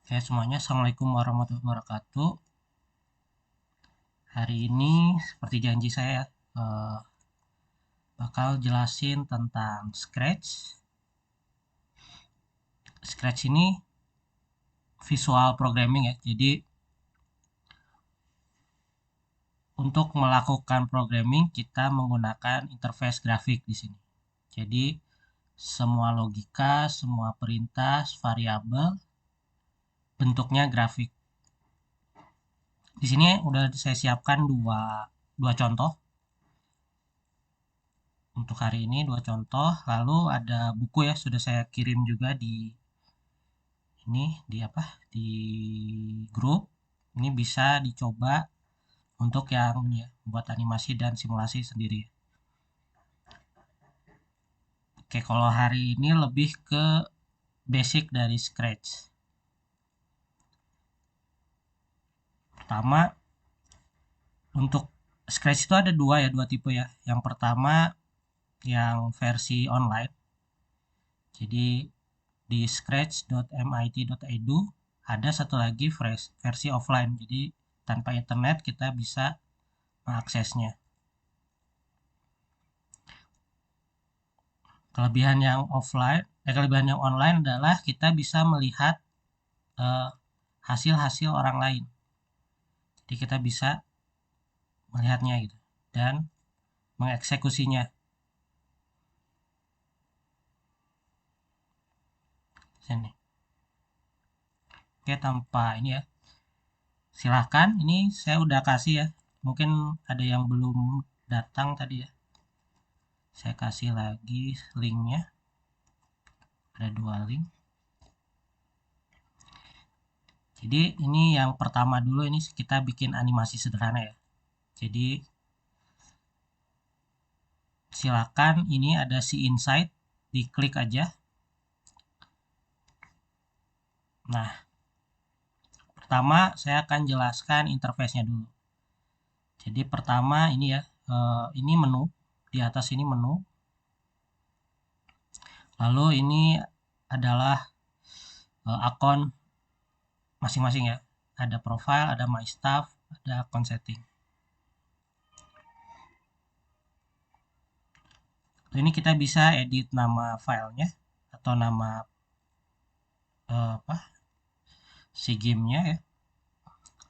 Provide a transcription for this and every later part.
Oke semuanya, Assalamualaikum warahmatullahi wabarakatuh. Hari ini seperti janji saya bakal jelasin tentang Scratch. Scratch ini visual programming ya. Jadi untuk melakukan programming kita menggunakan interface grafik di sini. Jadi semua logika, semua perintah, variabel bentuknya grafik. Di sini udah saya siapkan dua contoh. Untuk hari ini dua contoh, lalu ada buku ya sudah saya kirim juga di grup. Ini bisa dicoba untuk yang ya, buat animasi dan simulasi sendiri. Oke, kalau hari ini lebih ke basic dari Scratch. Pertama, untuk Scratch itu ada dua tipe ya. Yang pertama yang versi online. Jadi di scratch.mit.edu ada satu lagi versi offline. Jadi tanpa internet kita bisa mengaksesnya. Kelebihan yang online adalah kita bisa melihat hasil-hasil orang lain. Jadi kita bisa melihatnya gitu dan mengeksekusinya. Sini. Oke, tanpa ini ya. Silahkan, ini saya udah kasih ya. Mungkin ada yang belum datang tadi ya. Saya kasih lagi linknya. Ada dua link. Jadi ini yang pertama dulu, ini kita bikin animasi sederhana ya. Jadi silakan, ini ada si Insight, diklik aja. Nah, pertama saya akan jelaskan interface-nya dulu. Jadi pertama ini ya, ini menu, di atas ini menu. Lalu ini adalah akun masing-masing ya. Ada profile, ada my staff, ada account setting. Ini kita bisa edit nama filenya atau nama si gamenya ya.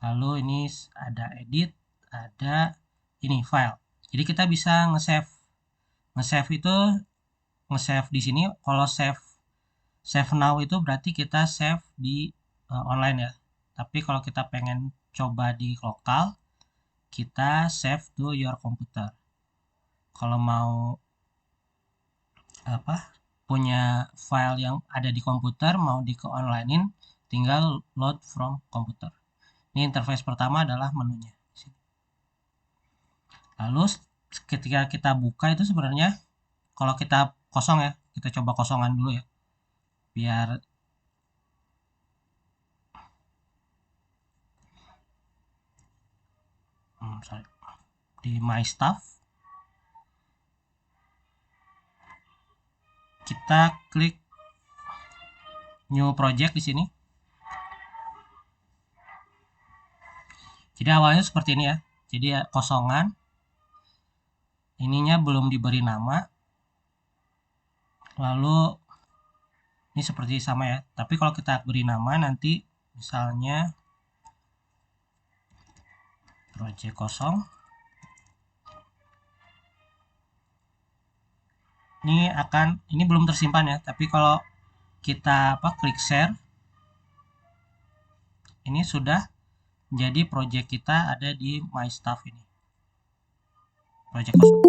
Lalu ini ada edit, ada ini file. Jadi kita bisa nge-save itu di sini. Kalau save now itu berarti kita save di online ya. Tapi kalau kita pengen coba di lokal, kita save to your computer. Kalau mau punya file yang ada di komputer mau di ke onlinein, tinggal load from komputer. Ini interface pertama adalah menunya. Lalu ketika kita buka itu sebenarnya kalau kita kosong ya, kita coba kosongan dulu ya. Biar di my stuff kita klik new project di sini. Jadi awalnya seperti ini ya. Jadi ya kosongan. Ininya belum diberi nama. Lalu ini seperti sama ya. Tapi kalau kita beri nama nanti misalnya project kosong. Ini belum tersimpan ya. Tapi kalau kita klik share, ini sudah jadi project kita ada di my stuff ini. Project kosong.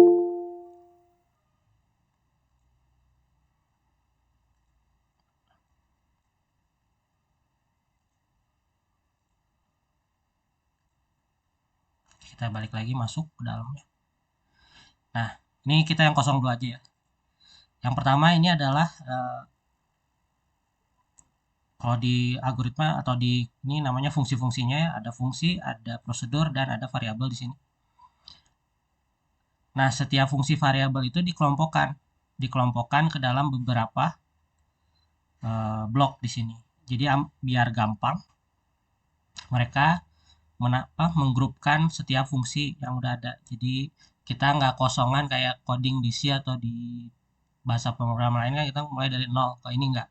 Kita balik lagi masuk ke dalamnya. Nah, ini kita yang 02 aja ya. Yang pertama ini adalah kalau di algoritma atau di ini namanya fungsi-fungsinya ya, ada fungsi, ada prosedur dan ada variabel di sini. Nah, setiap fungsi variabel itu dikelompokkan ke dalam beberapa blok di sini. Jadi biar gampang mereka menggrupkan setiap fungsi yang udah ada. Jadi kita nggak kosongan kayak coding di C atau di bahasa pemrograman lain kan kita mulai dari nol. Kalau ini enggak.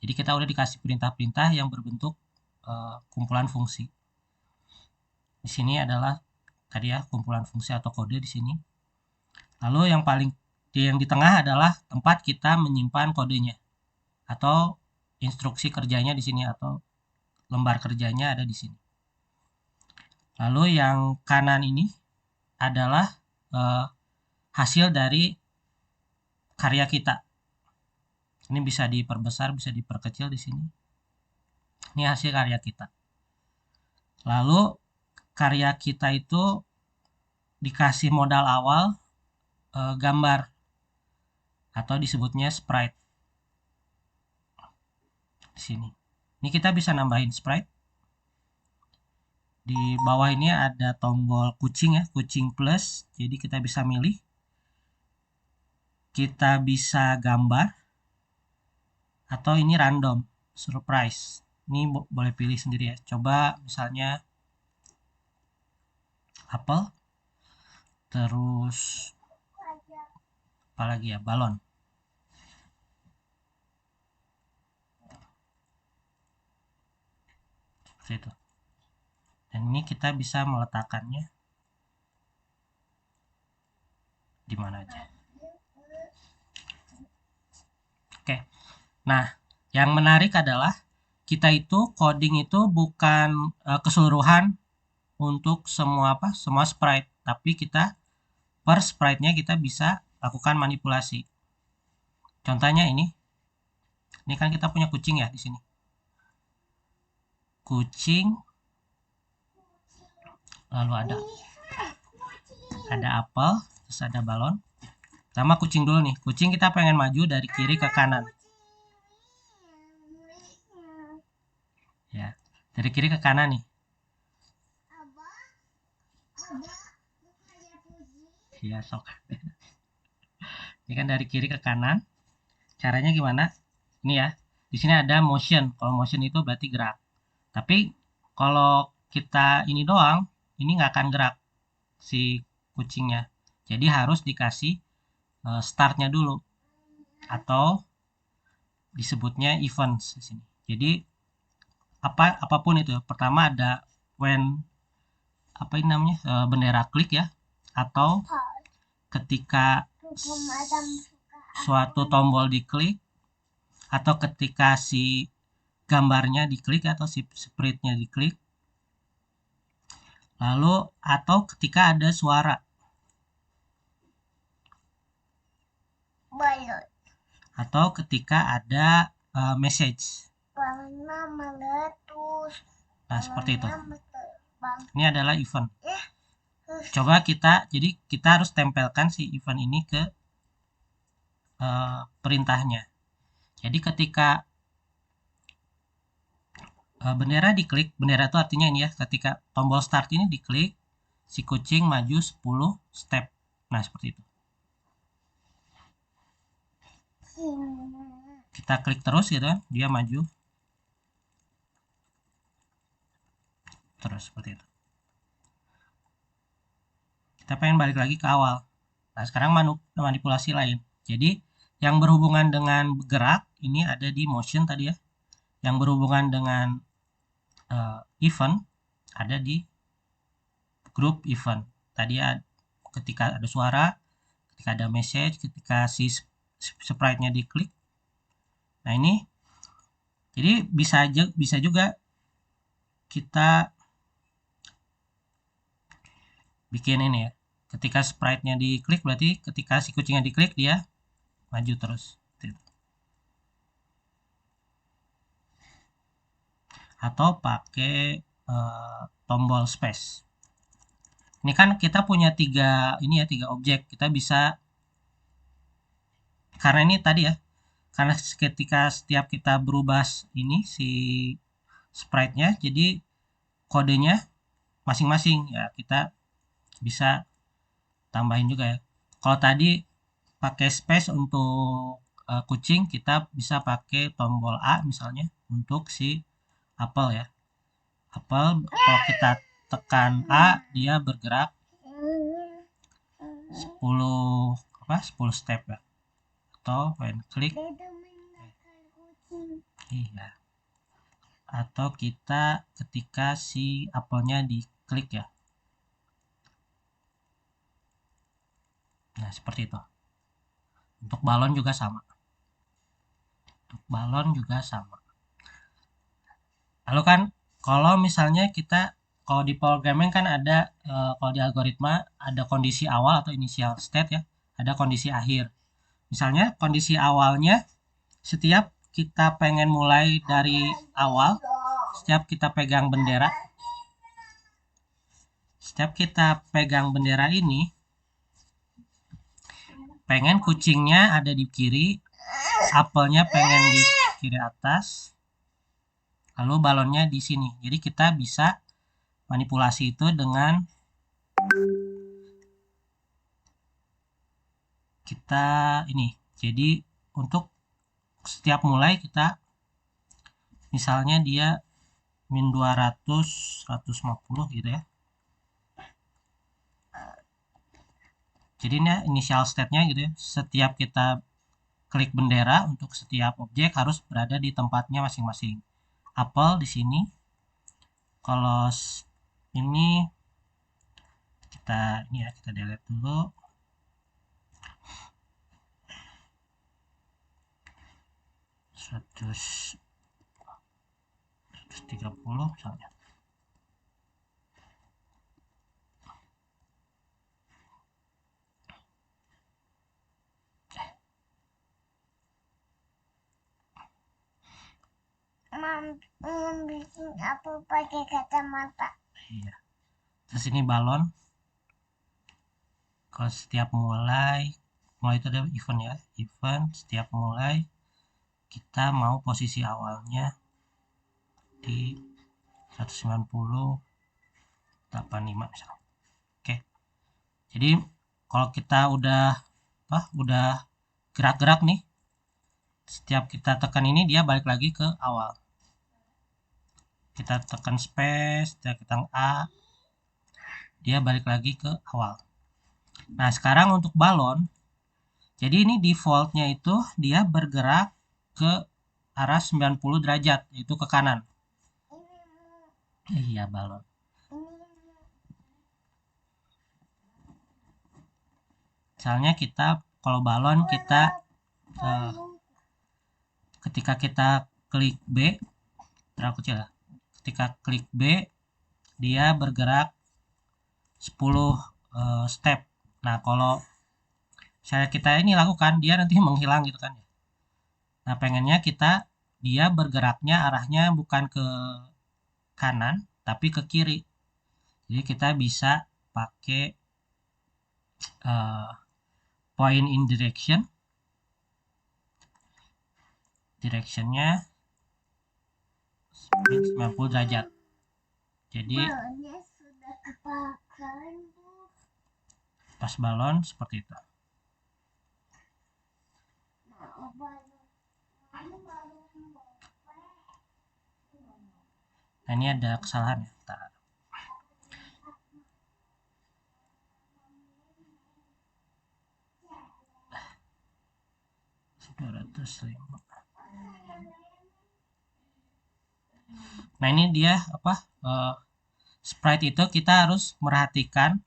Jadi kita udah dikasih perintah-perintah yang berbentuk kumpulan fungsi. Di sini adalah tadi ya kumpulan fungsi atau kode di sini. Lalu yang di tengah adalah tempat kita menyimpan kodenya atau instruksi kerjanya di sini atau lembar kerjanya ada di sini. Lalu yang kanan ini adalah hasil dari karya kita. Ini bisa diperbesar, bisa diperkecil di sini. Ini hasil karya kita. Lalu karya kita itu dikasih modal awal gambar atau disebutnya sprite. Di sini. Ini kita bisa nambahin sprite. Di bawah ini ada tombol kucing ya, kucing plus. Jadi kita bisa milih. Kita bisa gambar. Atau ini random, surprise. Ini boleh pilih sendiri ya. Coba misalnya apel. Terus apalagi ya, balon. Seperti itu. Dan ini kita bisa meletakkannya di mana aja. Oke. Nah, yang menarik adalah kita itu coding itu bukan keseluruhan untuk semua sprite, tapi kita per sprite-nya kita bisa lakukan manipulasi. Contohnya ini kan kita punya kucing ya di sini. Kucing, lalu ada apel, terus ada balon. Sama kucing dulu nih. Kucing kita pengen maju dari kiri ke kanan. Ya, dari kiri ke kanan nih. Iya, sok. Ini kan dari kiri ke kanan. Caranya gimana? Ini ya. Di sini ada motion. Kalau motion itu berarti gerak. Tapi kalau kita ini doang, ini nggak akan gerak si kucingnya. Jadi harus dikasih startnya dulu atau disebutnya events di sini. Jadi apapun itu. Pertama ada when apa ini namanya bendera klik ya, atau ketika suatu tombol diklik, atau ketika si gambarnya diklik atau si sprite-nya diklik, lalu atau ketika ada suara, atau ketika ada message. Nah, seperti itu. Ini adalah event. Coba jadi kita harus tempelkan si event ini ke perintahnya. Jadi ketika bendera diklik, bendera itu artinya ini ya, ketika tombol start ini diklik, si kucing maju 10 step. Nah, seperti itu. Kita klik terus gitu kan, dia maju. Terus seperti itu. Kita pengen balik lagi ke awal. Nah, sekarang manipulasi lain. Jadi, yang berhubungan dengan gerak, ini ada di motion tadi ya. Yang berhubungan dengan event, ada di group event. Tadi ketika ada suara, ketika ada message, ketika si sprite-nya diklik. Nah, ini jadi bisa juga kita bikin ini ya. Ketika sprite-nya diklik berarti ketika si kucingnya diklik dia maju terus. Atau pakai tombol space. Ini kan kita punya tiga objek. Kita bisa karena ini tadi ya. Karena ketika setiap kita berubah ini si sprite-nya jadi kodenya masing-masing ya kita bisa tambahin juga ya. Kalau tadi pakai space untuk kucing, kita bisa pakai tombol A misalnya. untuk si apel ya. Apel kalau kita tekan A dia bergerak 10 step ya. Atau when klik iya. Atau kita ketika si apelnya diklik ya. Nah, seperti itu. Untuk balon juga sama. Lalu kan kalau misalnya kita kalau di programming kan ada kalau di algoritma ada kondisi awal atau initial state ya, ada kondisi akhir. Misalnya kondisi awalnya setiap kita pengen mulai dari awal, setiap kita pegang bendera ini, pengen kucingnya ada di kiri, apelnya pengen di kiri atas, lalu balonnya di sini. Jadi kita bisa manipulasi itu dengan kita ini. Jadi untuk setiap mulai kita misalnya dia min 200 150 gitu ya. Jadi ini initial state-nya gitu ya. Setiap kita klik bendera untuk setiap objek harus berada di tempatnya masing-masing. Apel di sini. Kalau ini kita delete dulu. 130 misalnya. Bikin apa pakai kacamata. Iya. Terus ini balon. Kalau setiap mulai itu ada event ya. Event setiap mulai kita mau posisi awalnya di 190 85 misalnya. Oke. Jadi kalau kita udah gerak-gerak nih, setiap kita tekan ini dia balik lagi ke awal. Kita tekan space, kita tekan A, dia balik lagi ke awal. Nah, sekarang untuk balon, jadi ini defaultnya itu dia bergerak ke arah 90 derajat, yaitu ke kanan. Iya, balon. Misalnya kita, kalau balon kita ketika kita klik B, terlalu kecil ya. Ketika klik B, dia bergerak 10 step. Nah, kalau saya kita ini lakukan, dia nanti menghilang gitu kan ya. Nah, pengennya dia bergeraknya arahnya bukan ke kanan, tapi ke kiri. Jadi kita bisa pakai point in directionnya 90 derajat. Jadi pas balon seperti itu. Nah, ini ada kesalahan ya. Bentar. Nah, ini dia sprite itu kita harus merhatikan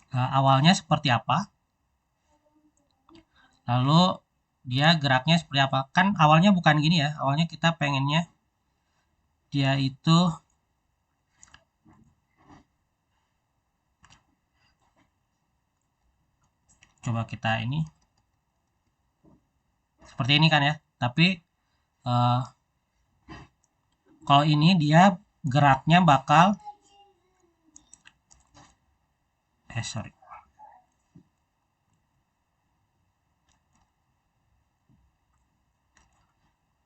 awalnya seperti apa, lalu dia geraknya seperti apa. Kan awalnya bukan gini ya, awalnya kita pengennya dia itu coba kita ini seperti ini kan ya, tapi kalau ini dia geraknya bakal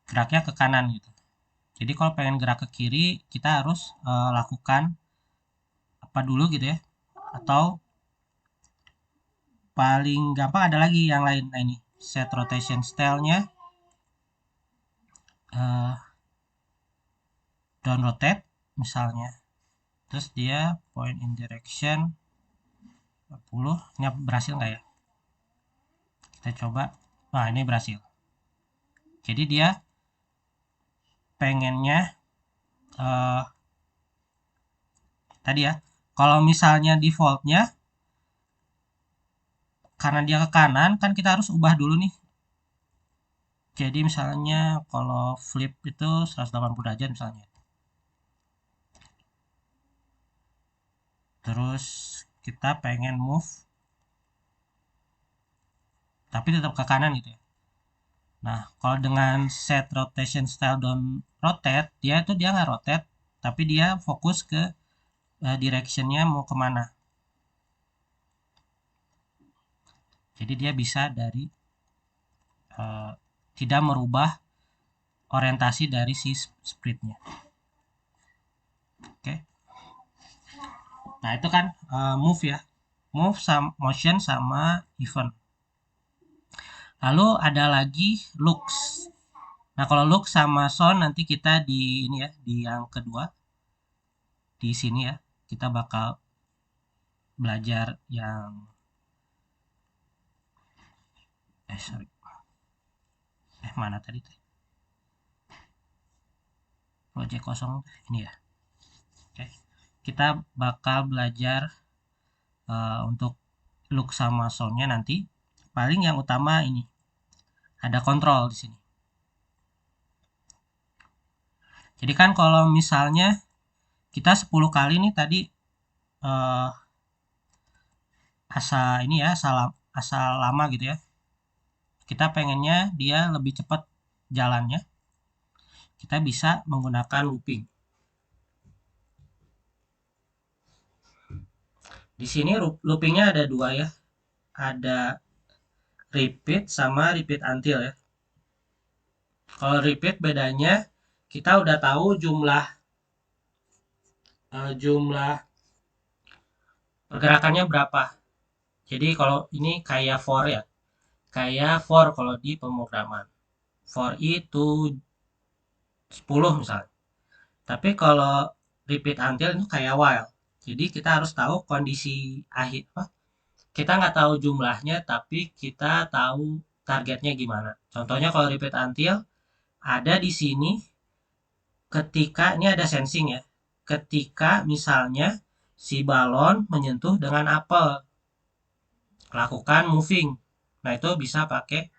geraknya ke kanan gitu. Jadi kalau pengen gerak ke kiri kita harus lakukan apa dulu gitu ya, atau paling gampang ada lagi yang lain. Nah, ini set rotation style-nya down rotate misalnya, terus dia point in direction 40, ini berhasil nggak ya? Kita coba. Nah, ini berhasil. Jadi dia pengennya tadi ya, kalau misalnya defaultnya karena dia ke kanan, kan kita harus ubah dulu nih. Jadi misalnya kalau flip itu 180 derajat misalnya. Terus kita pengen move tapi tetap ke kanan gitu ya. Nah, kalau dengan set rotation style down rotate, dia nggak rotate, tapi dia fokus ke directionnya mau kemana. Jadi dia bisa dari tidak merubah orientasi dari si splitnya. Oke. Nah, itu kan move ya. Move sama motion sama event. Lalu ada lagi looks. Nah, kalau look sama sound nanti kita di ini ya, di yang kedua. Di sini ya, kita bakal belajar yang sorry. Mana tadi tuh? Project kosong ini ya. Oke. Kita bakal belajar untuk look sama soundnya nanti. Paling yang utama ini. Ada kontrol di sini. Jadi kan kalau misalnya kita 10 kali nih tadi asal ini ya, asal lama gitu ya. Kita pengennya dia lebih cepat jalannya. Kita bisa menggunakan looping. Di sini loopingnya ada dua ya. Ada repeat sama repeat until ya. Kalau repeat bedanya kita udah tahu jumlah pergerakannya berapa. Jadi kalau ini kayak for ya. Kayak for kalau di pemrograman. For itu 10 misalnya. Tapi kalau repeat until itu kayak while. Jadi kita harus tahu kondisi akhir apa? Kita nggak tahu jumlahnya, tapi kita tahu targetnya gimana. Contohnya kalau repeat until ada di sini ketika ini ada sensing ya. Ketika misalnya si balon menyentuh dengan apel, lakukan moving. Nah, itu bisa pakai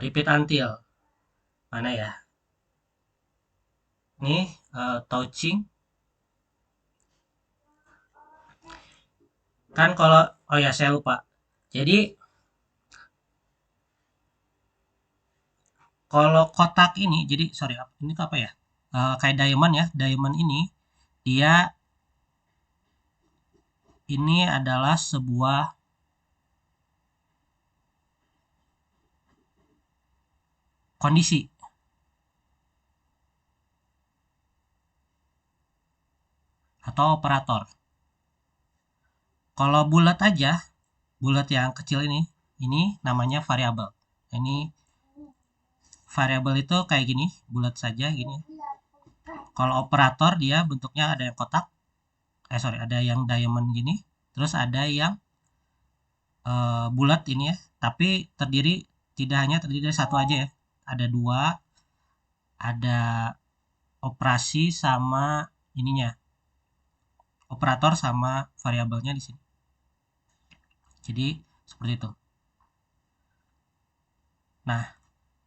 repeat until. Mana ya? Ini touching. Kan kalau oh ya saya lupa. Jadi kalau kotak ini, jadi sorry, ini apa ya? Kayak diamond ya, diamond ini dia ini adalah sebuah kondisi atau operator. Kalau bulat aja, bulat yang kecil ini namanya variabel. Ini variabel itu kayak gini, bulat saja gini. Kalau operator dia bentuknya ada yang kotak, sorry, ada yang diamond gini, terus ada yang bulat ini ya, tapi tidak hanya terdiri dari satu aja ya, ada dua, ada operasi sama ininya, operator sama variabelnya di sini. Jadi seperti itu. Nah,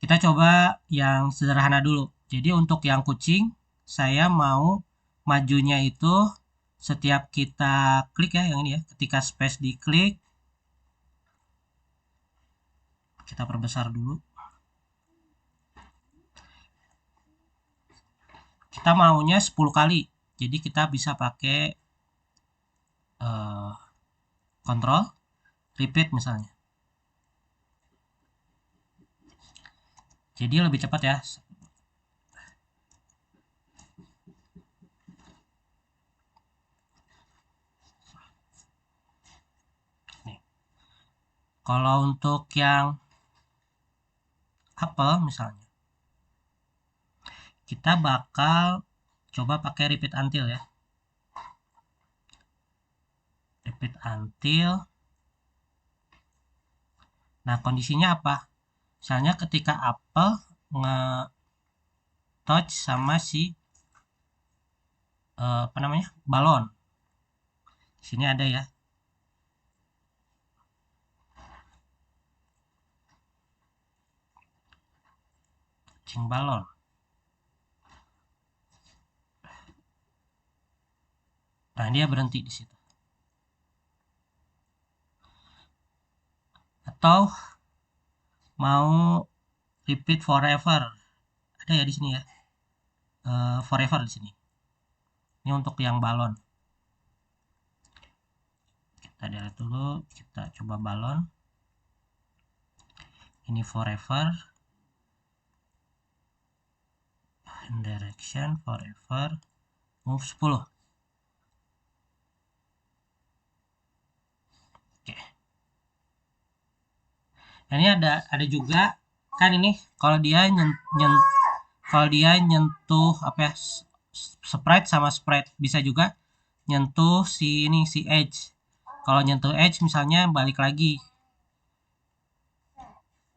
kita coba yang sederhana dulu. Jadi untuk yang kucing, saya mau majunya itu setiap kita klik ya, yang ini ya, ketika space diklik, kita perbesar dulu. Kita maunya 10 kali. Jadi kita bisa pakai kontrol repeat misalnya. Jadi lebih cepat ya. Nih. Kalau untuk yang apel misalnya, kita bakal coba pakai repeat until ya. Repeat until. Nah, kondisinya apa? Misalnya ketika apel nge-touch sama si apa namanya? Balon. Di sini ada ya. Touching balon. Nah, dia berhenti di situ. Atau mau repeat forever. Ada ya di sini ya. Forever di sini. Ini untuk yang balon. Kita delete dulu, kita coba balon. Ini forever. Direction forever. Move 10. Oke. Nah, ini ada juga kan ini kalau dia nyentuh apa ya, sprite sama sprite, bisa juga nyentuh si edge. Kalau nyentuh edge misalnya balik lagi.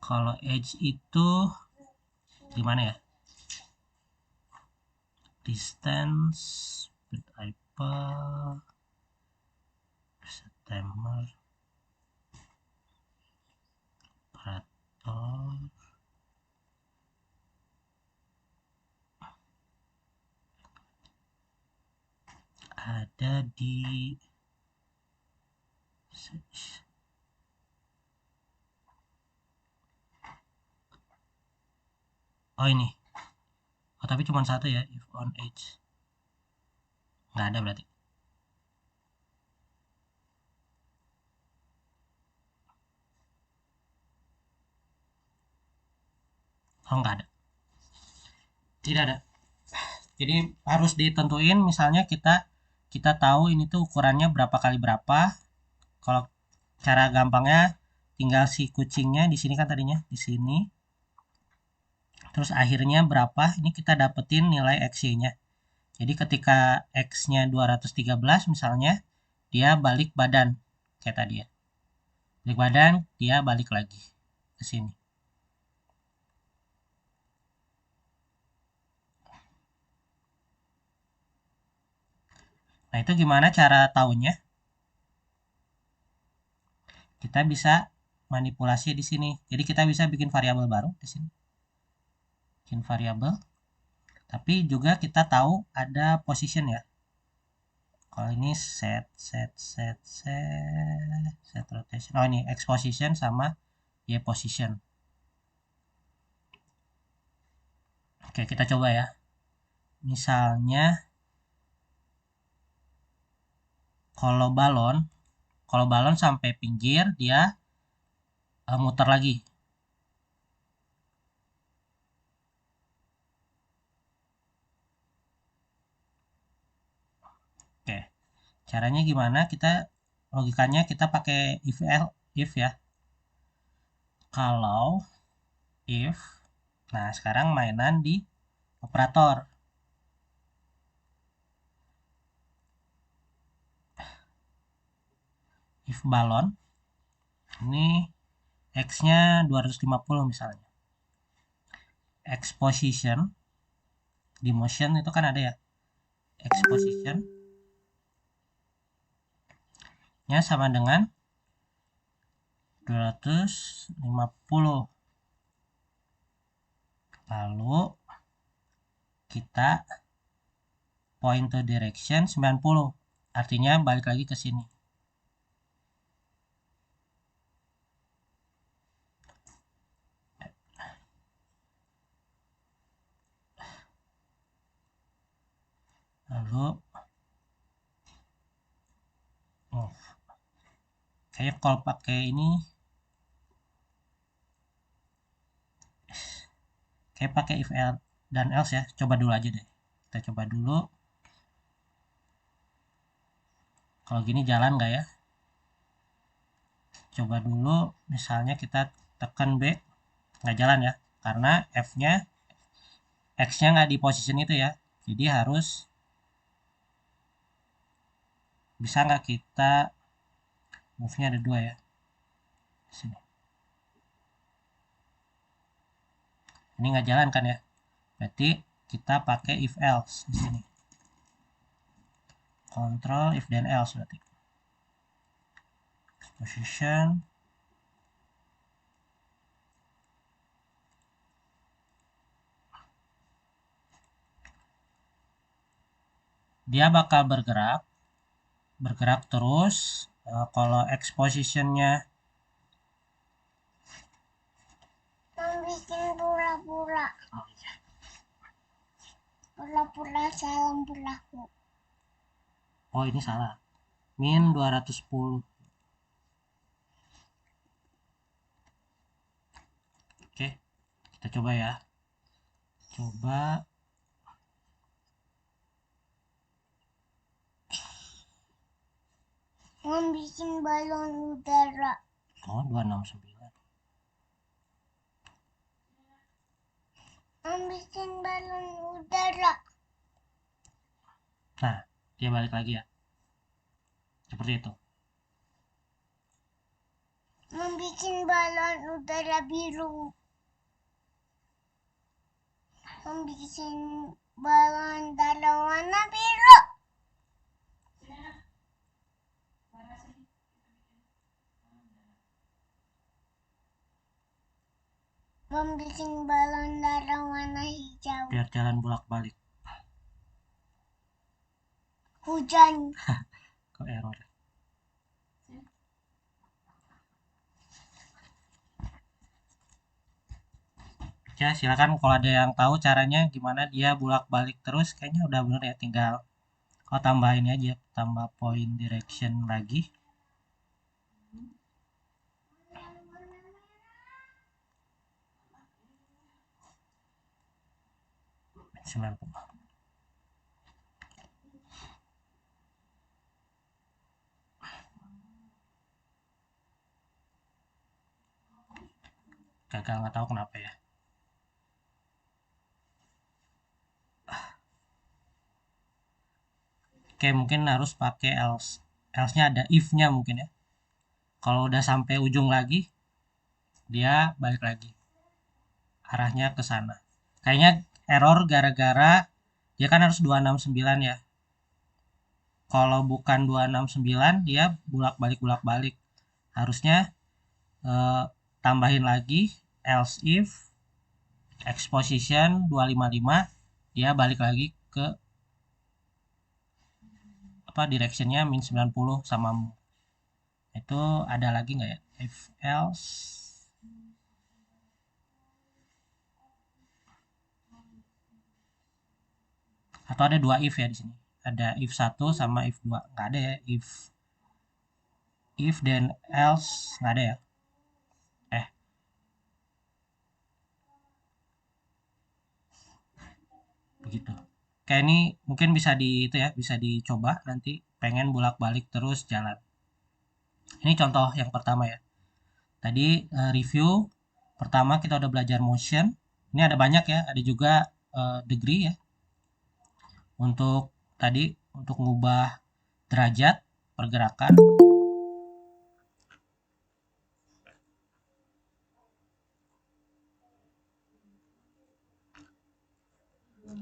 Kalau edge itu gimana ya? Distance, split hyper, timer, operator. Ada di oh ini. Oh, tapi cuma satu ya, if on edge. Nggak ada berarti. Oh, nggak ada. Tidak ada. Jadi harus ditentuin, misalnya kita tahu ini tuh ukurannya berapa kali berapa. Kalau cara gampangnya tinggal si kucingnya di sini kan tadinya di sini. Terus akhirnya berapa? Ini kita dapetin nilai XY-nya. Jadi ketika X-nya 213 misalnya, dia balik badan kayak tadi ya. Balik badan, dia balik lagi ke sini. Nah, itu gimana cara tahunya? Kita bisa manipulasi di sini. Jadi kita bisa bikin variabel baru di sini. Bikin variabel. Tapi juga kita tahu ada position ya. Kalau ini set rotation. Oh, ini X position sama Y position. Oke, kita coba ya. Misalnya kalau balon sampai pinggir dia muter lagi. Oke. Caranya gimana? Logikanya kita pakai if ya. Kalau if, nah sekarang mainan di operator. If balon, ini X-nya 250 misalnya. X position, di motion itu kan ada ya. X position nya sama dengan 250. Lalu kita point to direction 90. Artinya balik lagi ke sini. Lalu kayak kalau pakai ini kayak pakai if dan else ya. Coba dulu aja deh. Kita coba dulu. Kalau gini jalan nggak ya? Coba dulu, misalnya kita tekan B, nggak jalan ya, karena F-nya X-nya nggak di position itu ya. Jadi harus bisa nggak kita move-nya ada 2 ya. Sini. Ini nggak jalan kan ya. Berarti kita pakai if else di sini. Control if then else berarti. Position dia bakal bergerak terus. Kalau expositionnya bikin pura-pura. oh iya. Pura-pura salam berlaku. Oh ini salah. Min 210. Oke, kita coba ya. Coba Membikin balon udara. oh 269. Membikin balon udara. Nah, dia balik lagi ya. Seperti itu. Membikin balon udara biru. Membikin balon udara warna biru. Membikin balon udara warna hijau. Biar jalan bolak-balik. Hujan. Kok error? Ya silakan kalau ada yang tahu caranya gimana dia bolak-balik terus, kayaknya udah bener ya, tinggal tambahin aja, tambah point direction lagi. Gagal, nggak tahu kenapa ya. Oke, mungkin harus pakai else. Else-nya ada if-nya mungkin ya. Kalau udah sampai ujung lagi, dia balik lagi. Arahnya ke sana. Kayaknya error gara-gara dia kan harus 269 ya. Kalau bukan 269 dia bolak-balik. Harusnya tambahin lagi else if exposition 255, dia balik lagi ke directionnya min 90 sama mu. Itu ada lagi nggak ya? If else atau ada 2 if ya di sini. Ada if 1 sama if 2. Nggak ada ya. If then else nggak ada ya. Begitu. Kayak ini mungkin bisa bisa dicoba nanti, pengen bolak-balik terus jalan. Ini contoh yang pertama ya. Tadi review pertama kita udah belajar motion. Ini ada banyak ya, ada juga degree ya. Untuk ngubah derajat pergerakan.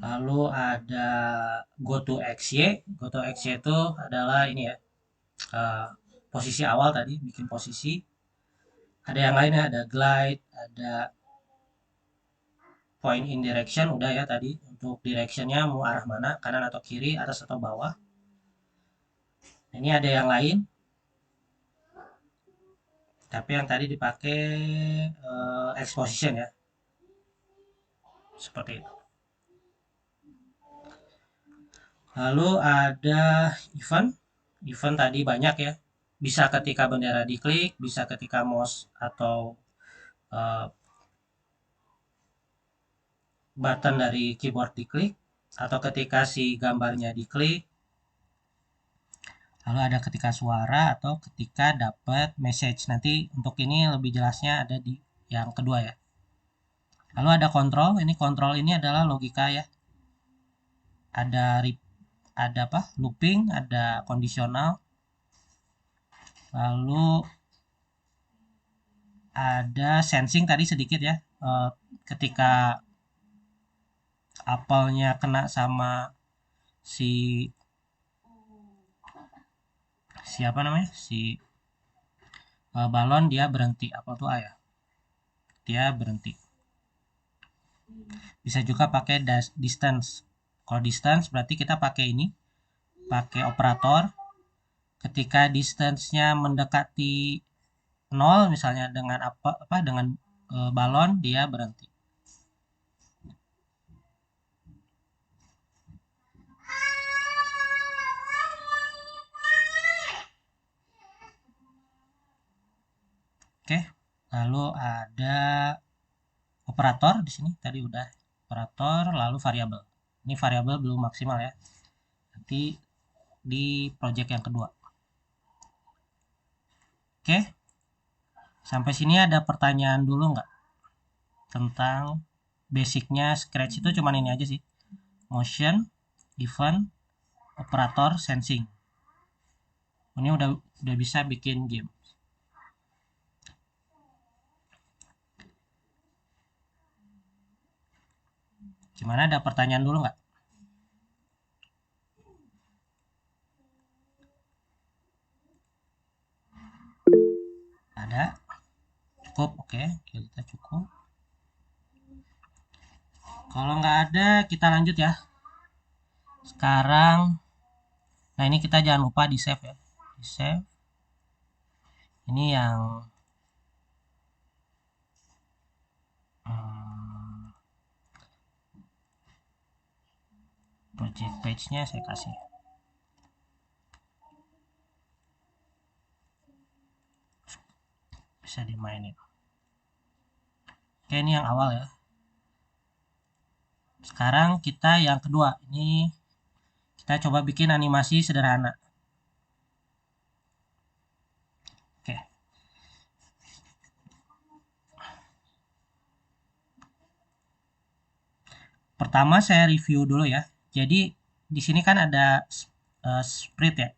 Lalu ada go to XY. Go to XY itu adalah ini ya, posisi awal tadi, bikin posisi. Ada yang lainnya, ada glide, ada point in direction, udah ya tadi. Untuk directionnya mau arah mana, kanan atau kiri, atas atau bawah. Ini ada yang lain, tapi yang tadi dipakai exposition ya, seperti itu. Lalu ada event tadi banyak ya, bisa ketika bendera diklik, bisa ketika mouse atau button dari keyboard diklik, atau ketika si gambarnya diklik. Lalu ada ketika suara atau ketika dapat message. Nanti untuk ini lebih jelasnya ada di yang kedua ya. Lalu ada kontrol. Ini kontrol ini adalah logika ya. Ada apa? Looping, ada kondisional. Lalu ada sensing tadi sedikit ya. Ketika apelnya kena sama si siapa namanya? Balon, dia berhenti. Apel tuh A ya. Dia berhenti. Bisa juga pakai distance. Kalau distance berarti kita pakai ini, pakai operator. Ketika distance-nya mendekati 0 misalnya dengan apa dengan balon, dia berhenti. Oke. Lalu ada operator di sini tadi udah operator, lalu variabel. Ini variabel belum maksimal ya. Nanti di project yang kedua. Oke. Sampai sini ada pertanyaan dulu nggak? Tentang basicnya Scratch itu cuman ini aja sih. Motion, event, operator, sensing. Ini udah bisa bikin game. Gimana, ada pertanyaan dulu nggak? Ada? Cukup, oke. Kita cukup. Kalau nggak ada, kita lanjut ya. Sekarang, nah ini kita jangan lupa di save ya. Di save. Ini yang project page-nya saya kasih. Bisa dimainin. Oke, ini yang awal ya. Sekarang kita yang kedua. Ini kita coba bikin animasi sederhana. Oke. Pertama saya review dulu ya. Jadi di sini kan ada sprite ya.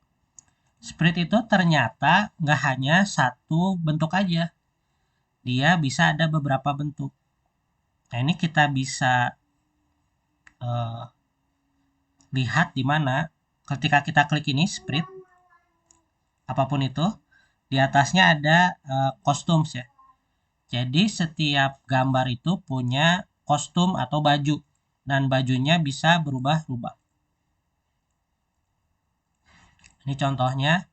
Sprite itu ternyata nggak hanya satu bentuk aja. Dia bisa ada beberapa bentuk. Nah, ini kita bisa lihat di mana ketika kita klik ini sprite, apapun itu, di atasnya ada costumes ya. Jadi setiap gambar itu punya kostum atau baju, dan bajunya bisa berubah-ubah. Ini contohnya,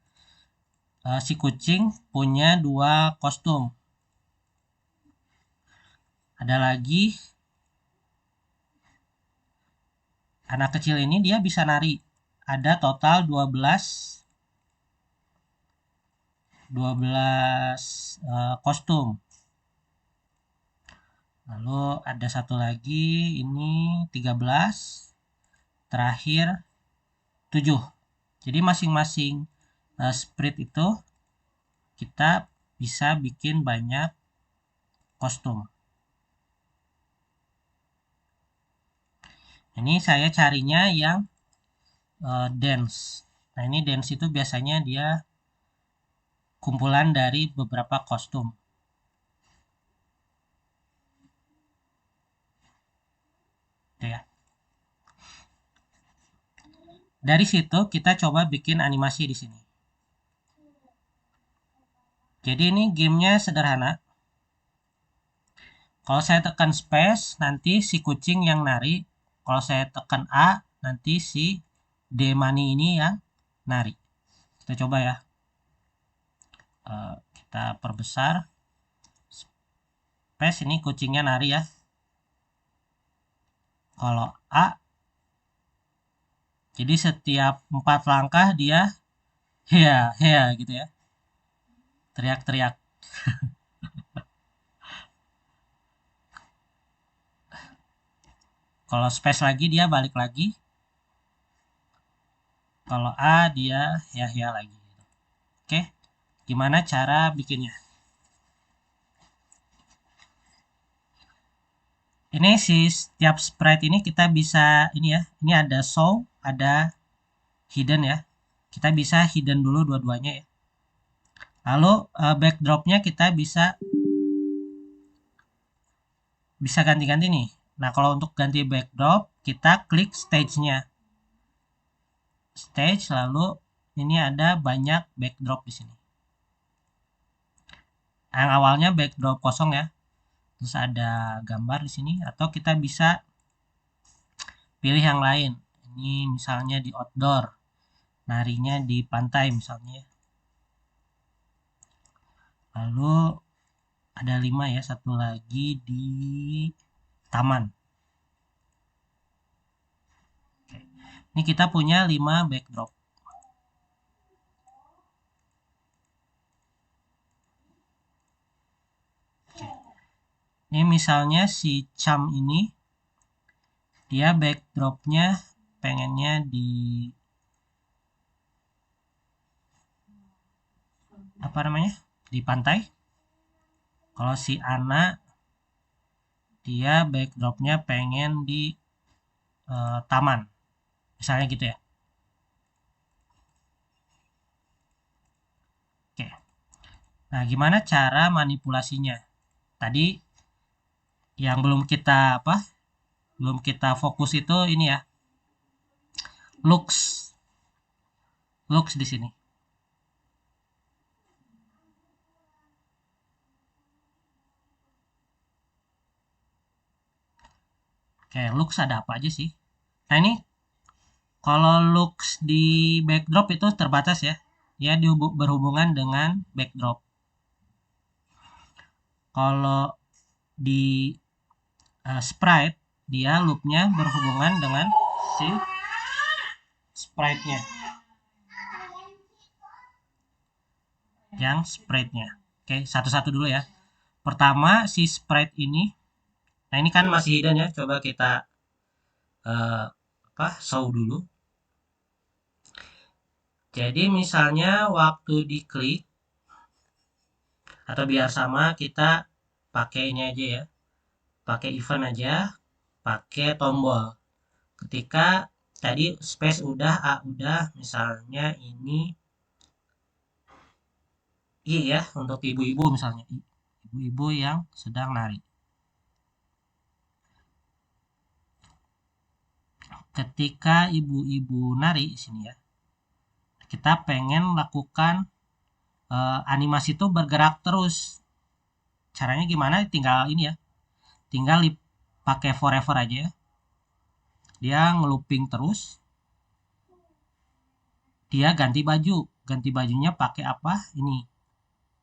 si kucing punya 2 kostum. Ada lagi anak kecil ini, dia bisa nari. Ada total 12 kostum. Lalu ada satu lagi, ini 13. Terakhir 7. Jadi masing-masing sprite itu kita bisa bikin banyak kostum. Ini saya carinya yang dance. Nah, ini dance itu biasanya dia kumpulan dari beberapa kostum. Itu ya. Dari situ kita coba bikin animasi di sini. Jadi ini gamenya sederhana. Kalau saya tekan space, nanti si kucing yang nari. Kalau saya tekan A, nanti si D-Money ini yang nari. Kita coba ya. Kita perbesar. Space, ini kucingnya nari ya. Kalau A, jadi setiap 4 langkah dia ya gitu ya. Teriak-teriak. Kalau space lagi dia balik lagi. Kalau A dia ya lagi. Oke, gimana cara bikinnya? Ini setiap sprite ini kita bisa ini ya. Ini ada show, ada hidden ya. Kita bisa hidden dulu dua-duanya ya. Lalu backdropnya kita bisa ganti-ganti nih. Nah, kalau untuk ganti backdrop, kita klik stage-nya. Stage, lalu ini ada banyak backdrop di sini. Yang awalnya backdrop kosong ya. Terus ada gambar di sini, atau kita bisa pilih yang lain. Ini misalnya di outdoor, narinya di pantai misalnya. Lalu ada 5 ya, satu lagi di taman. Oke. Ini kita punya 5 backdrop. Oke. Ini misalnya si Cham ini, dia backdropnya pengennya di apa namanya, di pantai. Kalau si Ana, dia backdropnya pengen di taman, misalnya gitu ya. Oke. Nah, gimana cara manipulasinya? Tadi yang belum kita fokus itu ini ya, looks, looks di sini. Oke, looks ada apa aja sih? Nah, ini kalau looks di backdrop itu terbatas ya. Dia berhubungan dengan backdrop. Kalau di sprite, dia loopnya berhubungan dengan si sprite-nya. Yang sprite-nya. Oke, satu-satu dulu ya. Pertama, si sprite ini. Nah, ini kan masih hidden ya. Coba kita show dulu. Jadi misalnya waktu diklik, atau biar sama kita pakai ini aja ya. Pakai event aja, pakai tombol. Ketika tadi space udah, A udah, misalnya ini I ya, untuk ibu-ibu misalnya. Ibu-ibu yang sedang nari. Ketika ibu-ibu nari di sini ya, kita pengen lakukan animasi itu bergerak terus. Caranya gimana? Tinggal ini ya, tinggal pakai forever aja ya. Dia ngelooping terus. Dia ganti bajunya pakai apa? Ini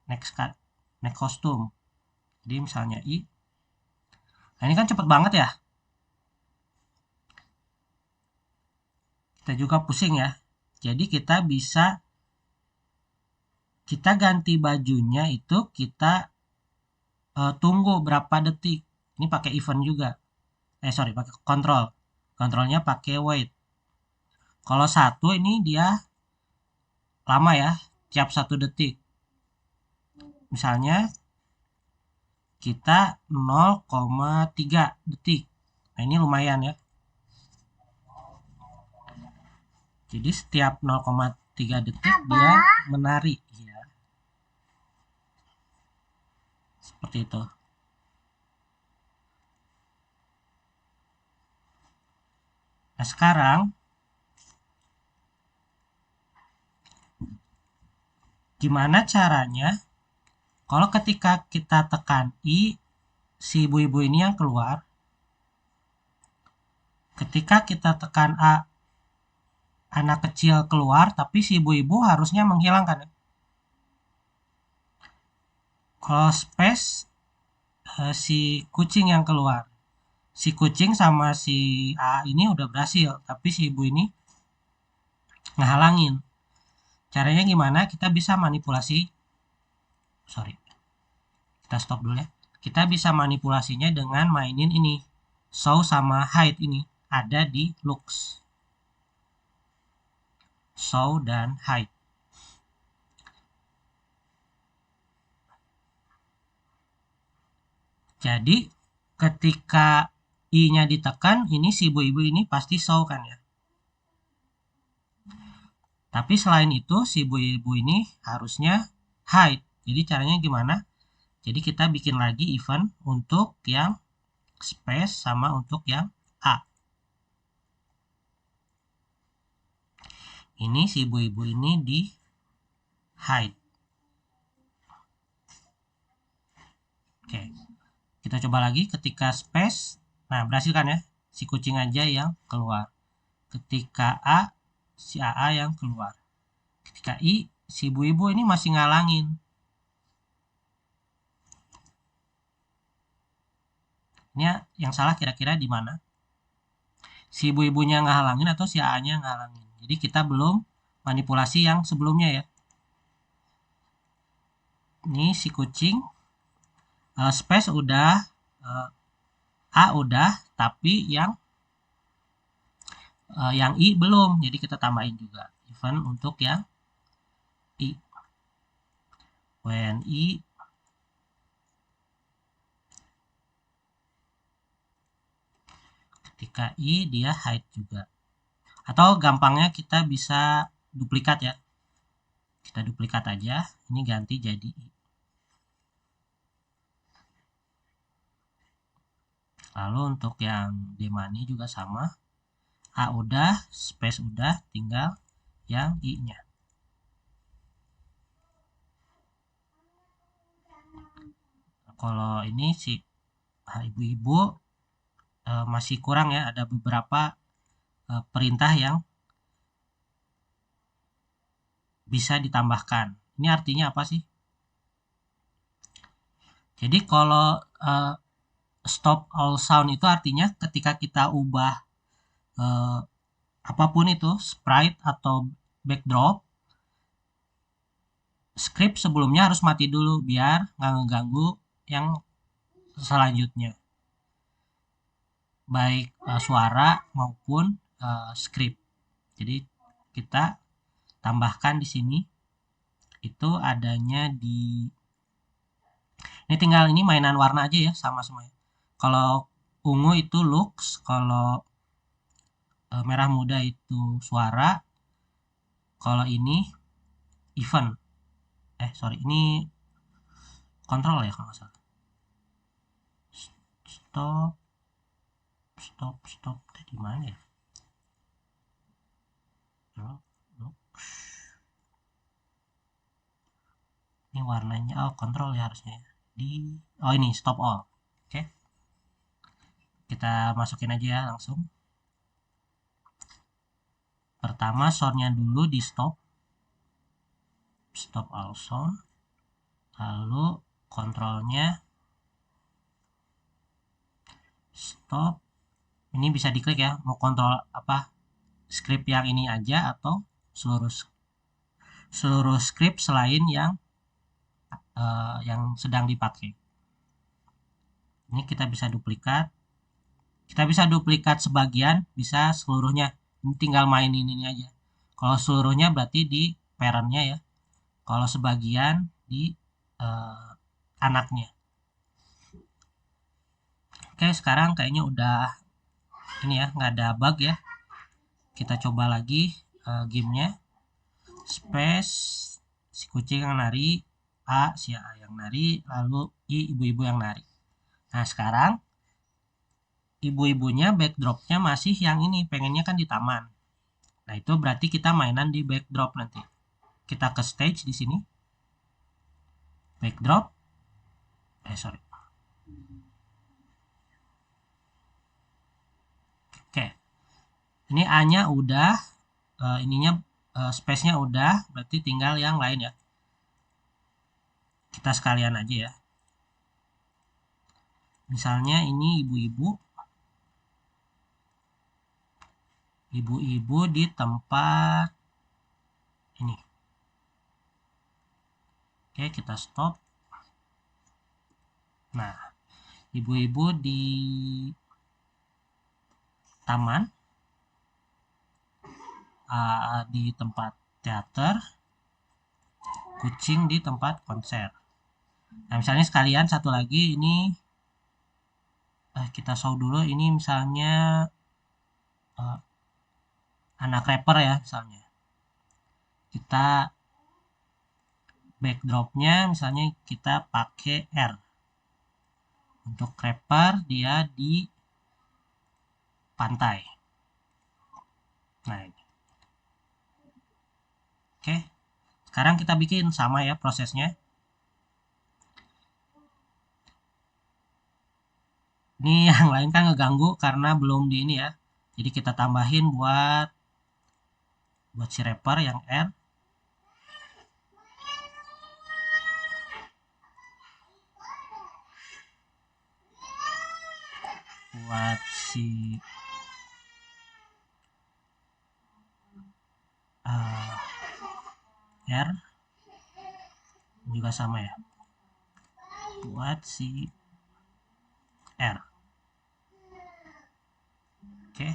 next cut, next costume. Jadi misalnya nah ini kan cepet banget ya. Kita juga pusing ya. Jadi kita ganti bajunya itu kita tunggu berapa detik. Ini pakai event juga. Sorry, pakai kontrol. Kontrolnya pakai wait. Kalau satu ini dia lama ya, tiap 1 detik. Misalnya kita 0,3 detik. Nah, ini lumayan ya. Jadi setiap 0,3 detik dia menari ya. Seperti itu. Nah, sekarang gimana caranya kalau ketika kita tekan I, si ibu-ibu ini yang keluar. Ketika kita tekan A, anak kecil keluar, tapi si ibu-ibu harusnya menghilangkan. Kalau space, si kucing yang keluar. Si kucing sama si A ini udah berhasil, tapi si ibu ini ngehalangin. Caranya gimana? Kita bisa manipulasi. Sorry, kita stop dulu ya. Kita bisa manipulasinya dengan mainin ini. Show sama hide ini ada di looks. Show dan hide. Jadi ketika I-nya ditekan, ini si ibu-ibu ini pasti show kan ya. Tapi selain itu si ibu-ibu ini harusnya hide. Jadi caranya gimana? Jadi kita bikin lagi event untuk yang space sama untuk yang A. Ini si ibu-ibu ini di hide. Oke. Kita coba lagi ketika space. Nah, berhasil kan ya? Si kucing aja yang keluar. Ketika A, si AA yang keluar. Ketika I, si ibu-ibu ini masih ngalangin. Ini yang salah kira-kira di mana? Si ibu-ibunya ngehalangin atau si AA-nya ngehalangin. Jadi kita belum manipulasi yang sebelumnya ya. Ini si kucing, space udah, A udah, tapi yang I belum. Jadi kita tambahin juga event untuk yang I. When I ketika I dia hide juga. Atau gampangnya kita bisa duplikat ya. Kita duplikat aja, ini ganti jadi I. Lalu untuk yang D-money juga sama. A udah, space udah, tinggal yang I-nya. Kalau ini si ibu-ibu masih kurang ya, ada beberapa perintah yang bisa ditambahkan. Ini artinya apa sih? Jadi kalau stop all sound itu artinya ketika kita ubah apapun itu, sprite atau backdrop, script sebelumnya harus mati dulu biar nggak ngeganggu yang selanjutnya. Baik suara maupun script. Jadi kita tambahkan di sini itu adanya di ini tinggal ini mainan warna aja ya sama semuanya. Kalau ungu itu looks, kalau merah muda itu suara, kalau ini event. Sorry, ini kontrol ya kalau nggak salah. Stop. Di mana ya? Ini warnanya, kontrol ya harusnya. Ini stop all. Oke. Kita masukin aja ya langsung. Pertama soundnya dulu di stop all sound. Lalu kontrolnya stop. Ini bisa diklik ya, mau kontrol apa? Script yang ini aja atau seluruh script selain yang sedang dipakai. Ini kita bisa duplikat. Kita bisa duplikat sebagian, bisa seluruhnya. Ini tinggal mainin ini aja. Kalau seluruhnya berarti di parentnya ya. Kalau sebagian di anaknya. Oke, sekarang kayaknya udah ini ya, nggak ada bug ya. Kita coba lagi gamenya. Space, si kucing yang nari, A, si A yang nari, lalu I, ibu-ibu yang nari. Nah, sekarang ibu-ibunya backdropnya masih yang ini, pengennya kan di taman. Nah, itu berarti kita mainan di backdrop nanti. Kita ke stage di sini. Backdrop. Sorry. Oke. Ini A-nya udah, ininya space-nya udah, berarti tinggal yang lain ya. Kita sekalian aja ya. Misalnya ini ibu-ibu. Ibu-ibu di tempat ini. Oke, kita stop. Nah, ibu-ibu di taman, di tempat teater, kucing di tempat konser. Nah, misalnya sekalian satu lagi ini kita show dulu ini misalnya anak rapper ya, misalnya kita backdropnya misalnya kita pakai R. Untuk rapper dia di pantai. Nah ini. Oke, sekarang kita bikin sama ya prosesnya. Ini yang lain kan ngeganggu karena belum di ini ya. Jadi kita tambahin buat si rapper yang R. Buat si R juga sama ya. Buat si R. Oke.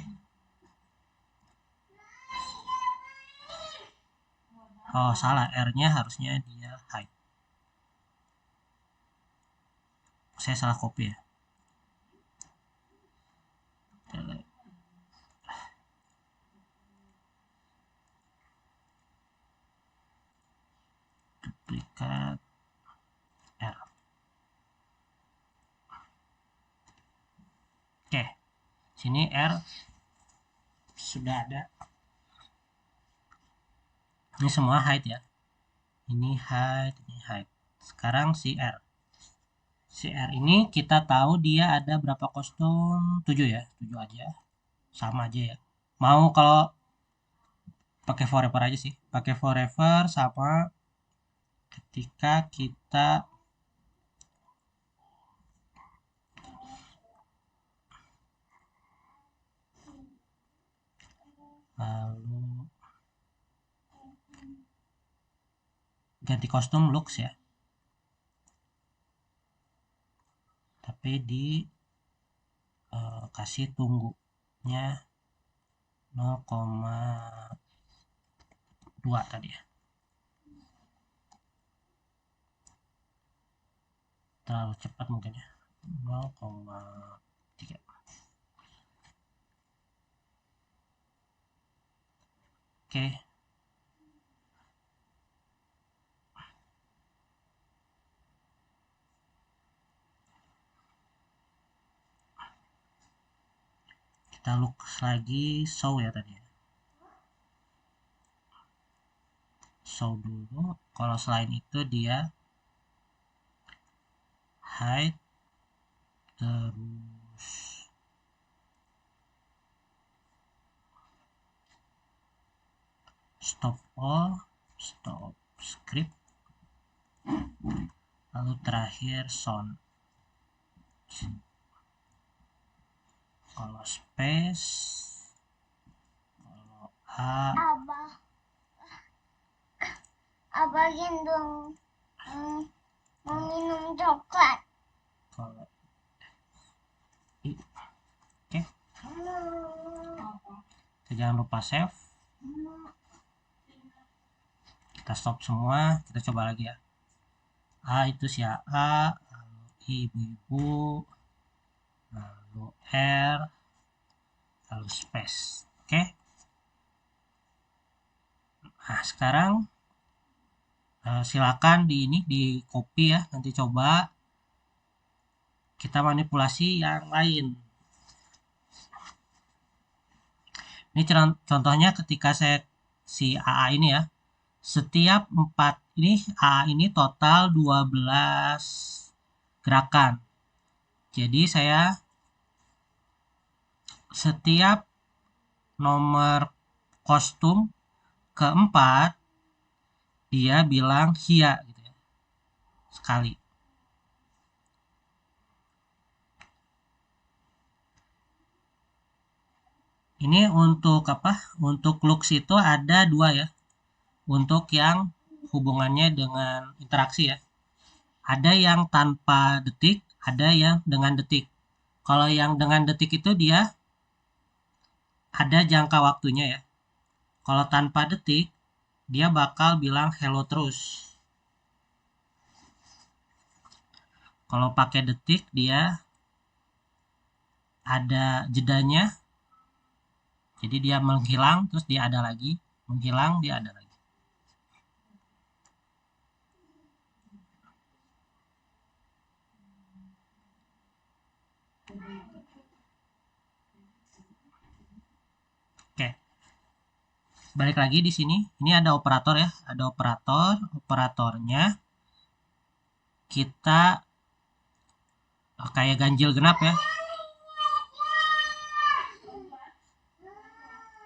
Oh, salah. R-nya harusnya dia hide. Saya salah copy ya. Duplikat R. Oke. Sini R sudah ada. Ini semua hide ya. Ini hide, ini hide. Sekarang si R. Si R ini kita tahu dia ada berapa kostum? 7 ya, 7 aja. Sama aja ya. Mau kalau pakai forever aja sih. Pakai forever sama ketika kita lalu ganti kostum looks ya. Tapi di kasih tunggunya 0,2 tadi ya. Terlalu cepat mungkin ya. 0,3. Oke. Kita look lagi show ya tadi. Show dulu. Kalau selain itu dia hide terus stop all, stop script, lalu terakhir sound. Kalau space, kalau A, Abah gendong mau minum coklat. kalau I. Oke. Kita jangan lupa save. Kita stop semua, kita coba lagi ya. A itu si A, lalu ibu-ibu, lalu R, lalu space. Oke. Nah, sekarang silakan di copy ya, nanti coba kita manipulasi yang lain. Ini contohnya ketika saya si AA ini ya, setiap 4 ini AA ini total 12 gerakan. Jadi saya setiap nomor kostum keempat dia bilang hia gitu ya, sekali. Ini untuk apa? Untuk looks itu ada 2 ya. Untuk yang hubungannya dengan interaksi ya. Ada yang tanpa detik, ada yang dengan detik. Kalau yang dengan detik itu dia ada jangka waktunya ya. Kalau tanpa detik, dia bakal bilang hello terus. Kalau pakai detik, dia ada jedanya. Jadi dia menghilang, terus dia ada lagi, menghilang, dia ada lagi. Oke. Balik lagi di sini, ini ada operator ya, ada operatornya kita kayak ganjil genap ya.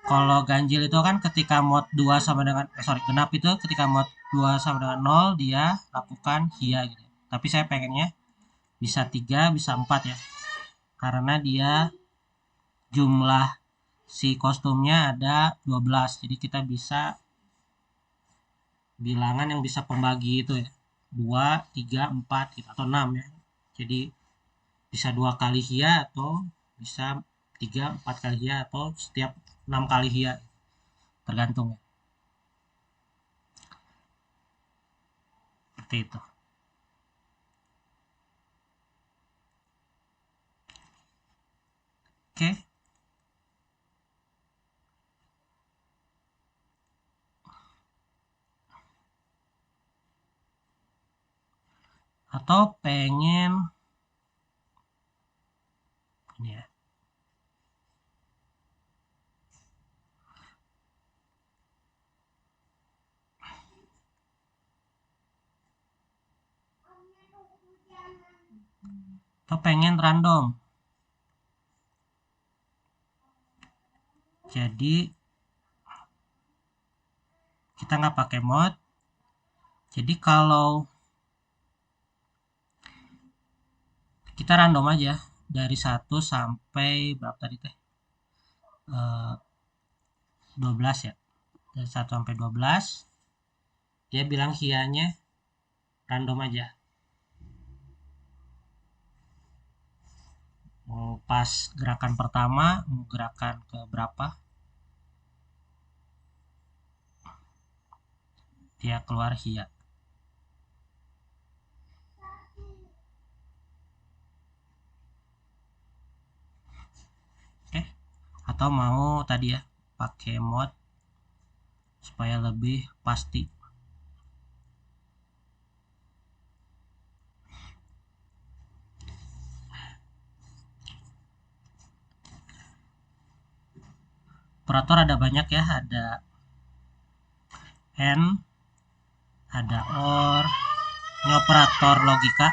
Kalau ganjil itu kan ketika mod 2 sama dengan genap itu ketika mod 2 sama dengan 0 dia lakukan hia gitu. Tapi saya pengennya bisa 3, bisa 4 ya. Karena dia jumlah si kostumnya ada 12. Jadi kita bisa bilangan yang bisa pembagi itu ya. 2, 3, 4 gitu, atau 6 ya. Jadi bisa 2 kali hia atau bisa 3, 4 kali hia atau setiap 6 kali hia. Tergantung ya. Seperti itu. Oke. Atau pengen ini ya. Atau pengen random. Jadi kita nggak pakai mod. Jadi kalau kita random aja dari 1 sampai berapa tadi teh? 12 ya. Dari 1 sampai 12 dia bilang hianya random aja. Mau pas gerakan pertama, mau gerakan ke berapa, dia keluar hia. Oke. Atau mau tadi ya pakai mod supaya lebih pasti. Operator ada banyak ya, ada AND, ada OR, ini operator logika.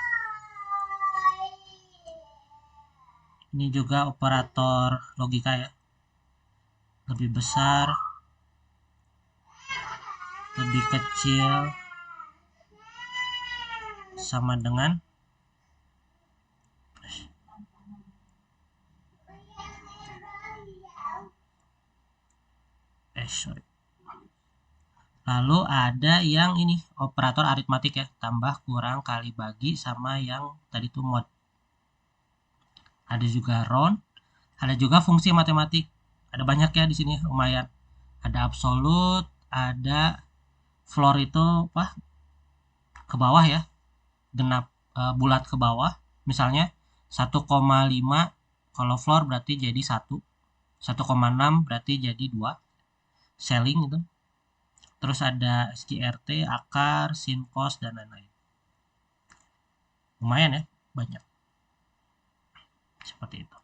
Ini juga operator logika ya. Lebih besar, lebih kecil, sama dengan sorry. Lalu ada yang ini operator aritmatik ya, tambah kurang kali bagi sama yang tadi itu mod. Ada juga round, ada juga fungsi matematik. Ada banyak ya di sini, lumayan. Ada absolut, ada floor itu apa? Ke bawah ya. Genap bulat ke bawah. Misalnya 1,5 kalau floor berarti jadi 1. 1,6 berarti jadi 2. Selling itu. Terus ada SGRT, akar, sin, cos, dan lain-lain. Lumayan ya, banyak. Seperti itu.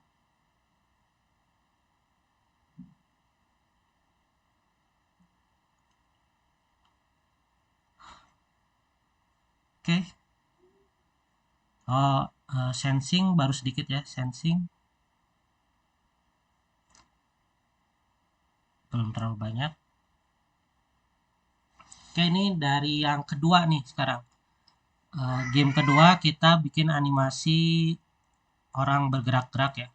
Oke. Oh, sensing baru sedikit ya, sensing. Belum terlalu banyak. Oke, ini dari yang kedua nih sekarang. Game kedua kita bikin animasi orang bergerak-gerak ya.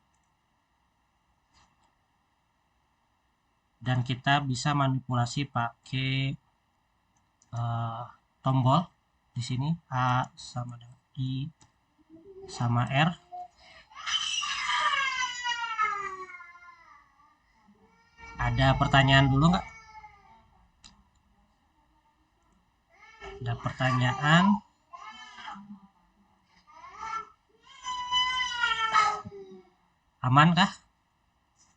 Dan kita bisa manipulasi pakai tombol di sini A sama dengan I sama R. Ada pertanyaan dulu nggak? Ada pertanyaan? Aman kah?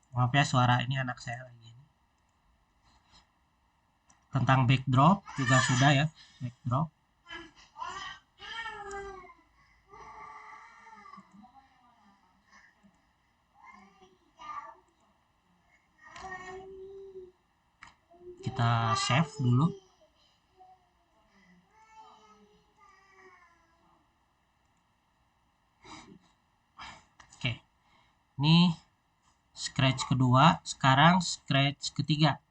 Maaf ya, suara ini anak saya lagi. Tentang backdrop juga sudah ya, backdrop. Kita save dulu. Oke, ini scratch kedua, sekarang scratch ketiga.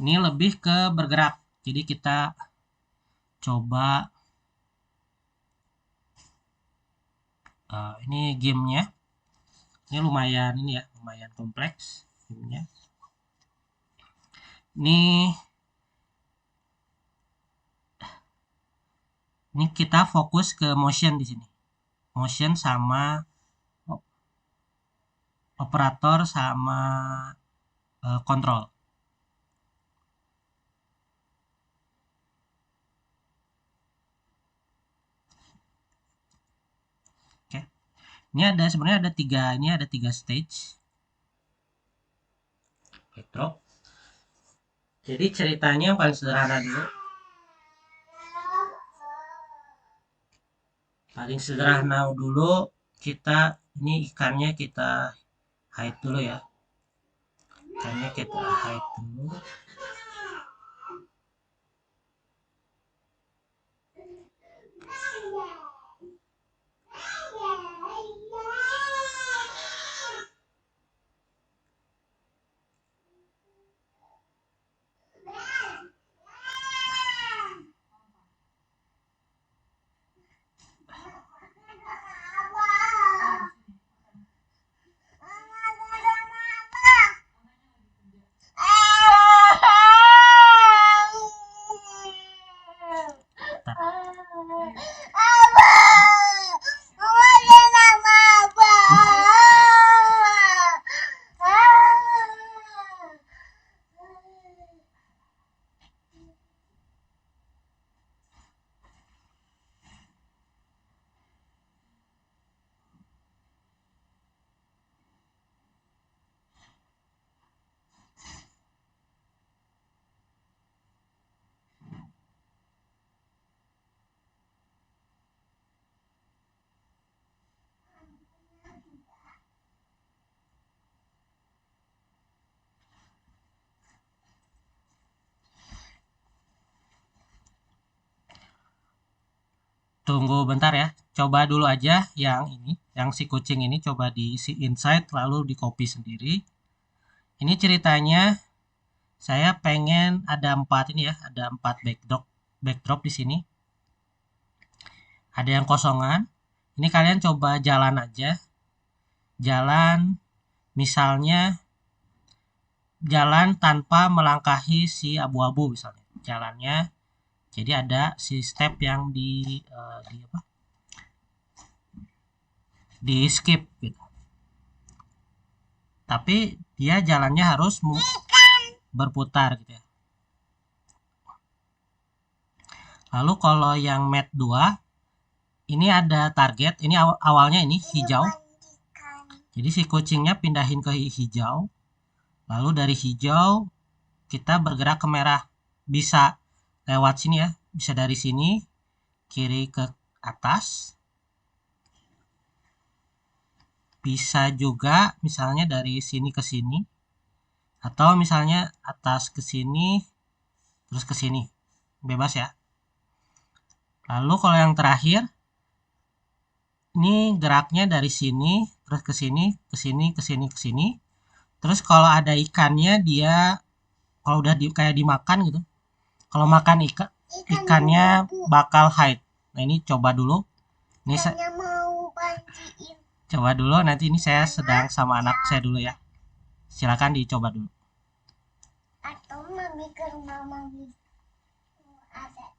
Ini lebih ke bergerak, jadi kita coba ini gamenya. Ini lumayan ini ya, lumayan kompleks gamenya. Ini kita fokus ke motion di sini. Motion sama operator sama kontrol. Oke. Ini ada sebenarnya ada tiga stage. Backdrop. Jadi ceritanya yang paling sederhana dulu. Paling sederhana dulu kita ini ikannya kita hide dulu ya. Ikannya kita hide dulu. Tunggu bentar ya. Coba dulu aja yang ini, yang si kucing ini coba diisi inside lalu di copy sendiri. Ini ceritanya saya pengen ada 4 ini ya, ada 4 backdrop di sini. Ada yang kosongan. Ini kalian coba jalan aja. Jalan misalnya jalan tanpa melangkahi si abu-abu misalnya. Jalannya jadi ada si step yang di skip gitu. Tapi dia jalannya harus berputar gitu ya. Lalu kalau yang mat 2 ini ada target, ini awalnya ini hijau. Jadi si kucingnya pindahin ke hijau. Lalu dari hijau kita bergerak ke merah. Bisa lewat sini ya, bisa dari sini kiri ke atas. Bisa juga misalnya dari sini ke sini. Atau misalnya atas ke sini terus ke sini. Bebas ya. Lalu kalau yang terakhir ini geraknya dari sini terus ke sini, ke sini, ke sini, ke sini. Terus kalau ada ikannya dia kalau udah kayak dimakan gitu. Kalau makan ikannya bakal hide. Nah, ini coba dulu. Ini saya mau panciin. Coba dulu, nanti ini saya sedang sama anak saya dulu ya. Silakan dicoba dulu. Atau mami ke rumah mami. Ada.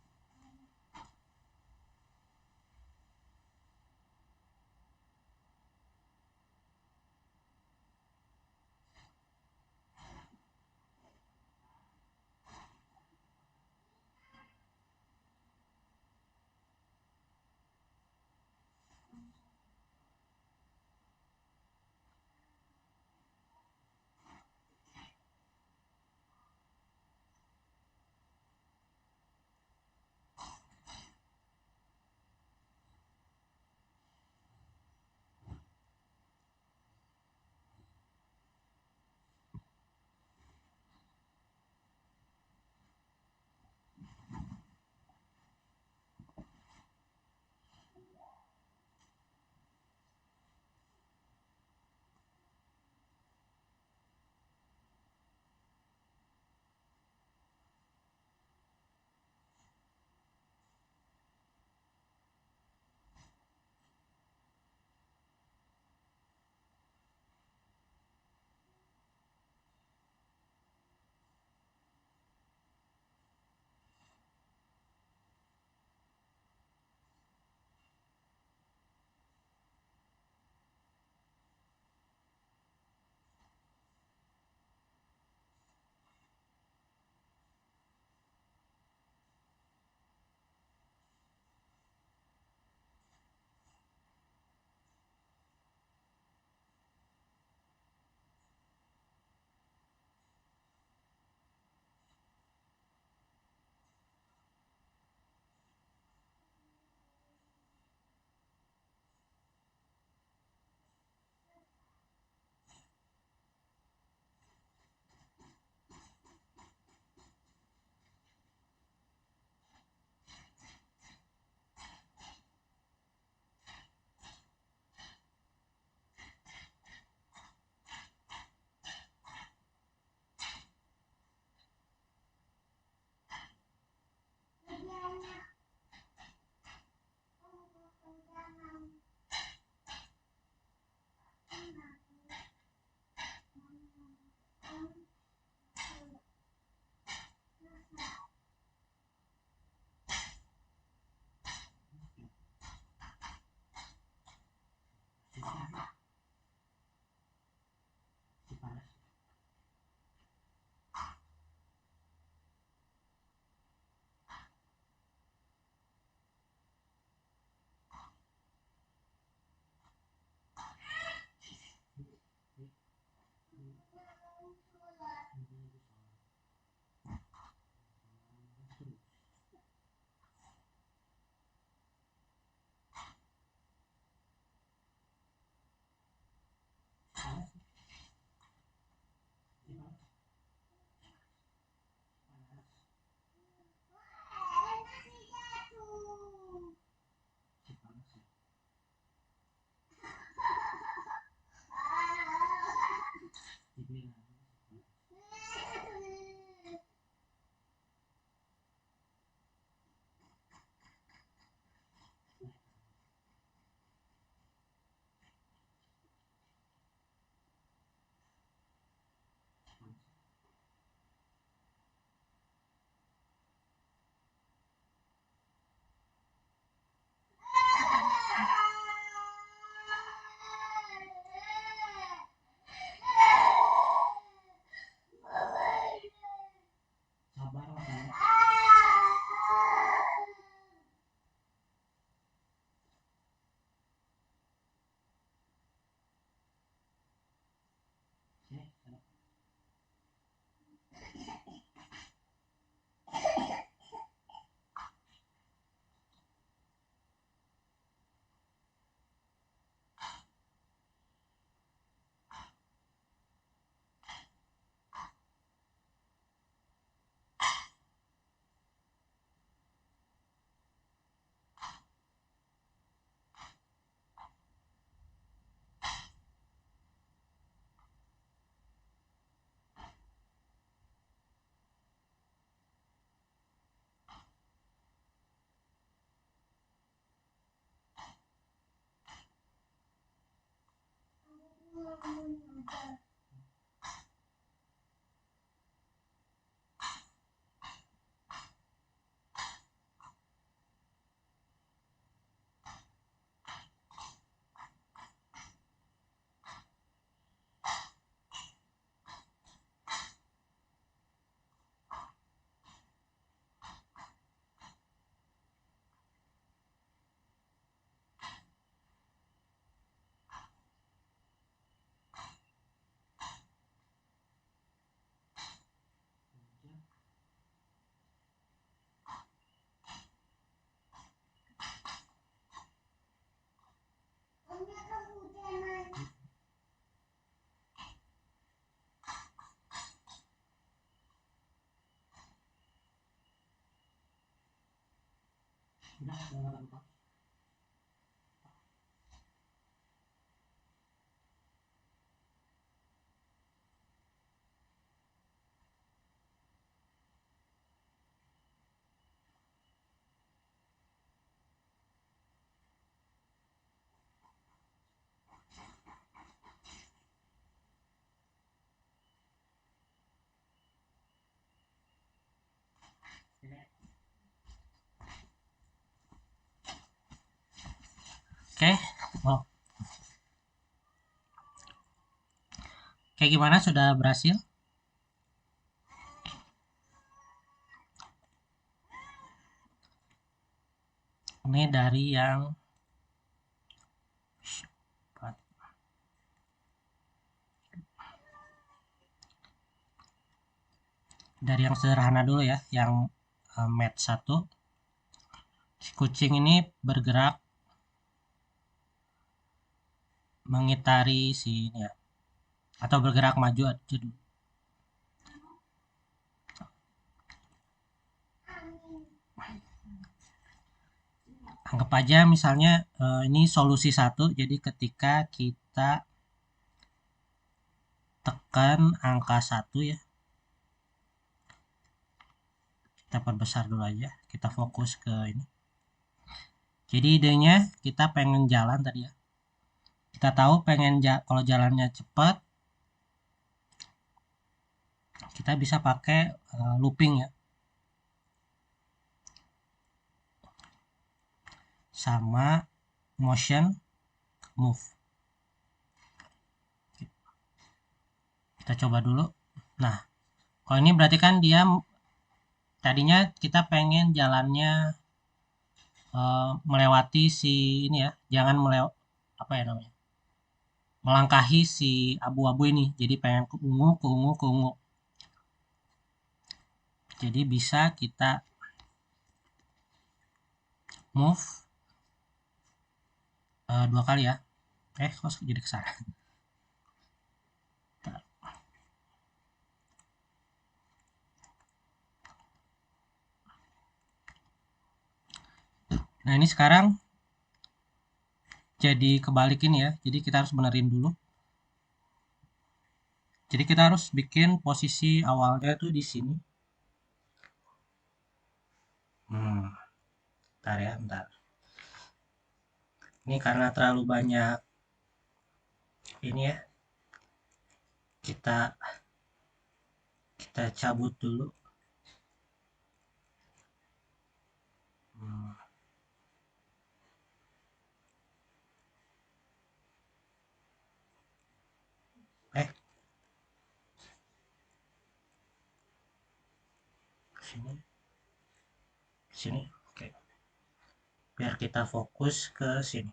Oke. Oh. Oke, gimana? Sudah berhasil? Ini dari yang sederhana dulu ya, yang match 1. Si kucing ini bergerak mengitari si ini ya, atau bergerak maju aja dulu. Anggap aja misalnya ini solusi 1, jadi ketika kita tekan angka 1 ya, kita perbesar dulu aja, kita fokus ke ini. Jadi idenya kita pengen jalan tadi ya, kita tahu pengen kalau jalannya cepat kita bisa pakai looping ya, sama motion move. Kita coba dulu. Nah, kalau ini berarti kan dia tadinya kita pengen jalannya melewati si ini ya, jangan apa ya namanya, melangkahi si abu-abu ini. Jadi pengen ke ungu, ke ungu, ke ungu. Jadi bisa kita move 2 kali ya. Kok jadi kesana. Nah ini sekarang jadi kebalikin ya. Jadi kita harus benerin dulu. Jadi kita harus bikin posisi awalnya tuh di sini. Bentar ya, bentar. Ini karena terlalu banyak ini ya. Kita kita cabut dulu. Hmm. Eh, sini, sini. Oke. Biar kita fokus ke sini.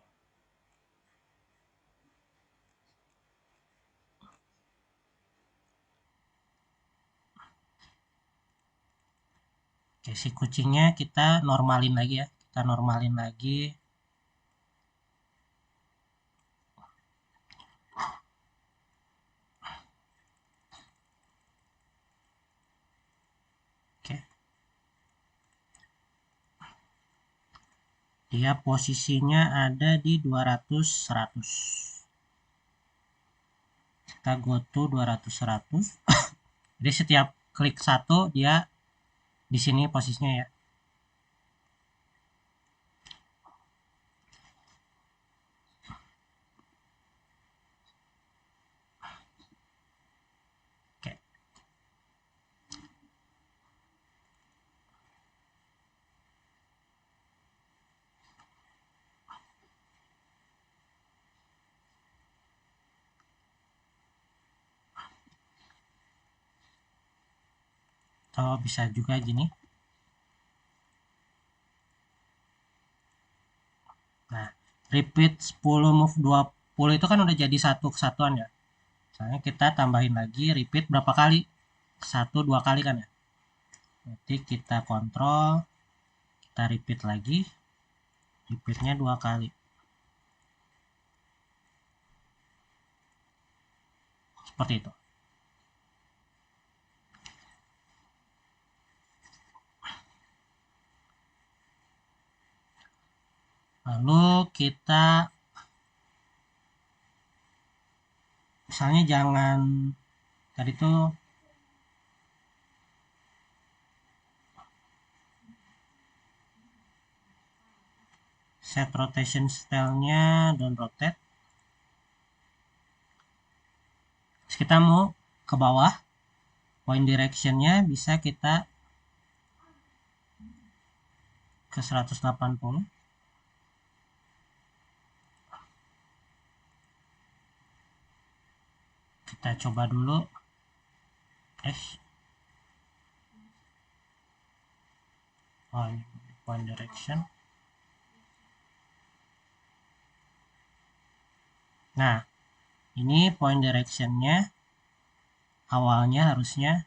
Oke, si kucingnya kita normalin lagi ya. Kita normalin lagi. Oke. Dia posisinya ada di 200 100. Kita go to 200 100. Jadi setiap klik satu dia di sini posisinya ya. Oke. Atau bisa juga gini. Nah, repeat 10 move 20 itu kan udah jadi satu kesatuan ya. Misalnya kita tambahin lagi repeat berapa kali? 1 2 kali kan ya. Berarti kita kontrol, kita repeat lagi. Repeatnya 2 kali. Seperti itu. Lalu kita misalnya jangan tadi tuh set rotation style-nya don't rotate. Terus kita mau ke bawah, point direction-nya bisa kita ke 180. Kita coba dulu. On point direction. Nah, ini point direction-nya awalnya harusnya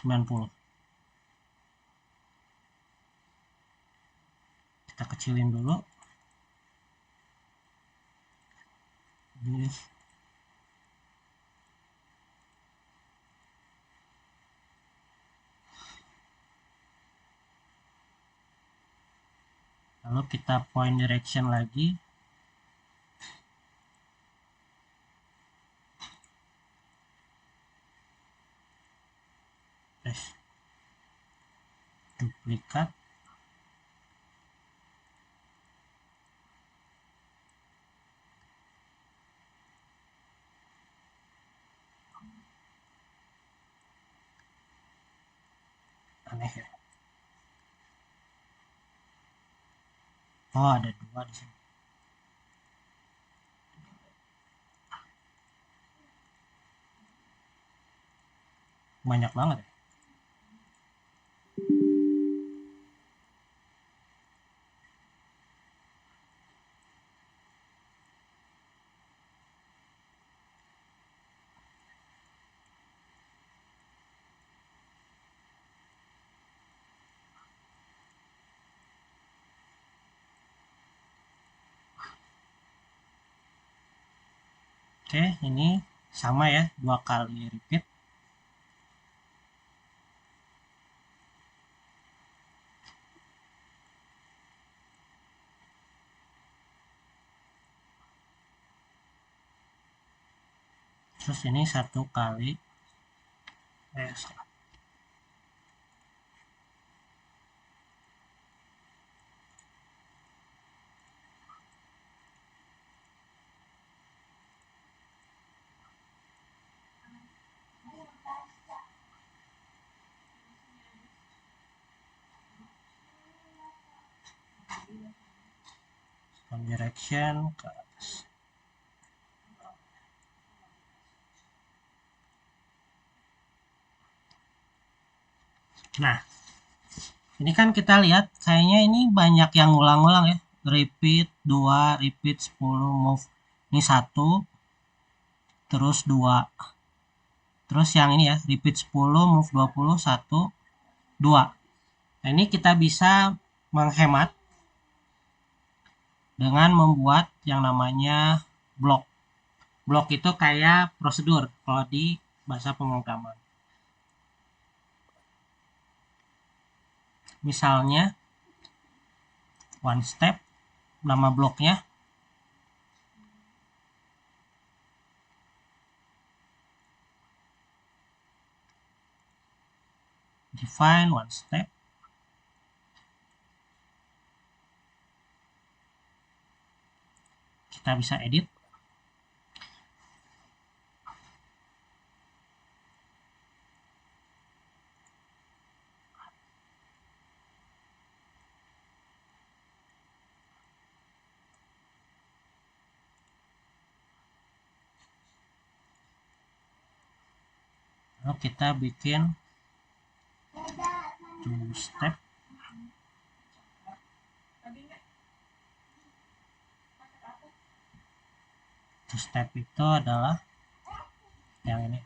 90. Kita kecilin dulu. Ini lalu kita point direction lagi. Duplikat. Aneh ya. Oh, ada 2 di sini. banyak banget ya. Oke, ini sama ya, 2 kali repeat. Terus ini 1 kali salah. One direction ke atas. Nah, ini kan kita lihat kayaknya ini banyak yang ulang-ulang ya. Repeat 2, repeat 10, move. Ini 1, terus 2. Terus yang ini ya, repeat 10, move 20, 1, 2. Nah, ini kita bisa menghemat dengan membuat yang namanya blok. Blok itu kayak prosedur kalau di bahasa pemrograman. Misalnya one step, nama bloknya define one step. Kita bisa edit. Lalu kita bikin two step. Two step itu adalah yang ini.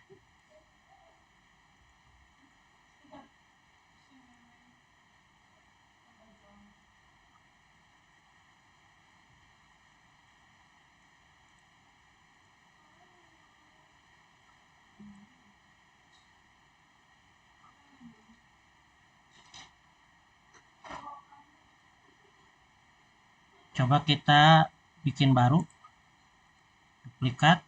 Coba kita bikin baru, duplikat.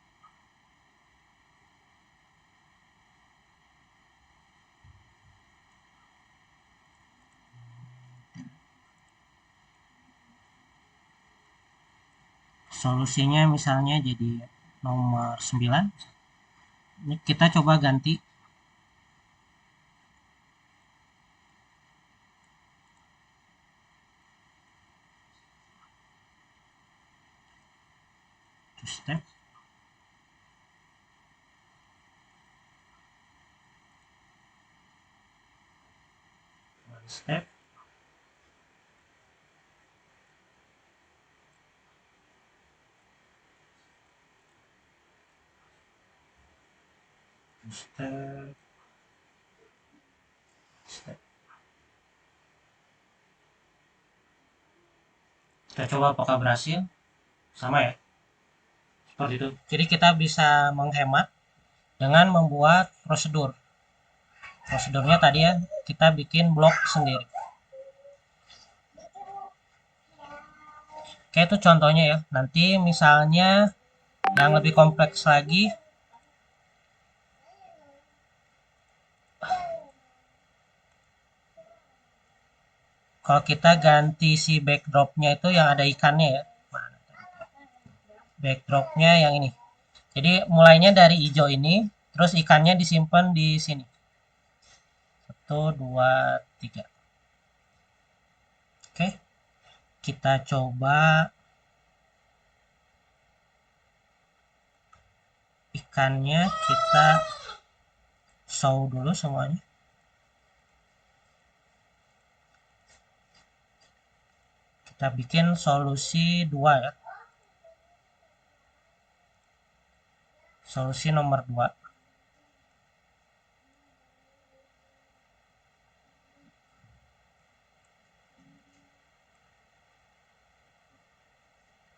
Solusinya misalnya jadi nomor 9. Ini kita coba ganti. Two step. One step. Two step. Step. Kita coba apakah berhasil. Sama ya, seperti itu. Jadi kita bisa menghemat dengan membuat prosedur. Prosedurnya tadi ya, kita bikin blok sendiri. Oke, itu contohnya ya. Nanti misalnya yang lebih kompleks lagi, kalau kita ganti si backdropnya itu yang ada ikannya ya. Backdropnya yang ini. Jadi mulainya dari hijau ini, terus ikannya disimpan di sini. 1, 2, 3. Oke, kita coba ikannya kita show dulu semuanya. Kita bikin solusi 2 ya. Solusi nomor 2.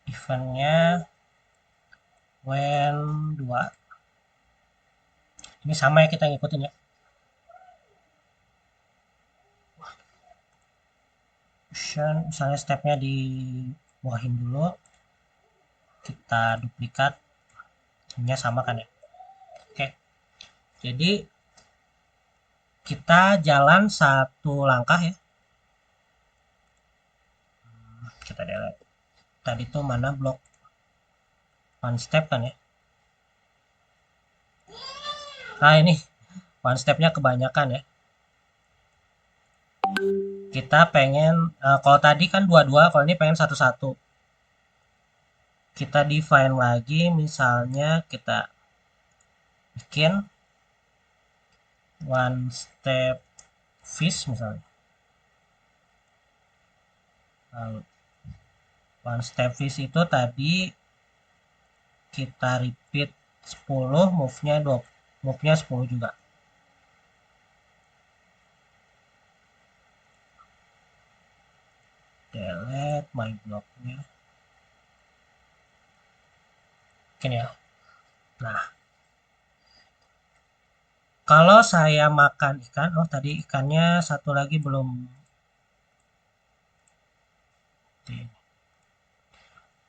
Eventnya when 2. Ini sama ya, kita ngikutin ya. Misalnya stepnya dibuahin dulu. Kita duplikat. Ini sama kan ya. Oke. Jadi kita jalan satu langkah ya. Kita delete. Tadi tuh mana blok one step kan ya. Nah ini one stepnya kebanyakan ya. Kita pengen, kalau tadi kan dua-dua, kalau ini pengen satu-satu. Kita define lagi, misalnya kita bikin one step fish misalnya. Lalu one step fish itu tadi kita repeat 10, move-nya 10 juga. Delete my block-nya. Mungkin ya. Nah, kalau saya makan ikan, oh tadi ikannya satu lagi belum.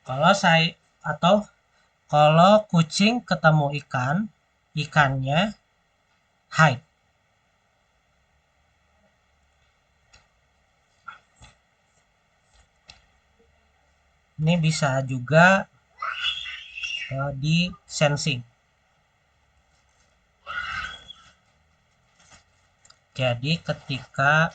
Kalau saya, atau kalau kucing ketemu ikan, ikannya hide. Ini bisa juga di sensing. Jadi ketika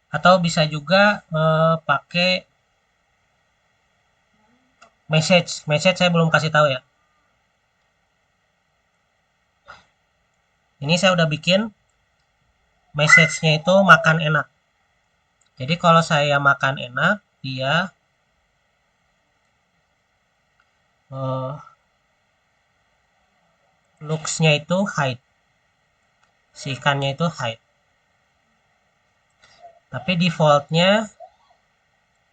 atau bisa juga pakai message saya belum kasih tahu ya. Ini saya udah bikin message-nya itu makan enak. Jadi kalau saya makan enak, dia looks-nya itu hide. Si ikannya itu hide. Tapi default-nya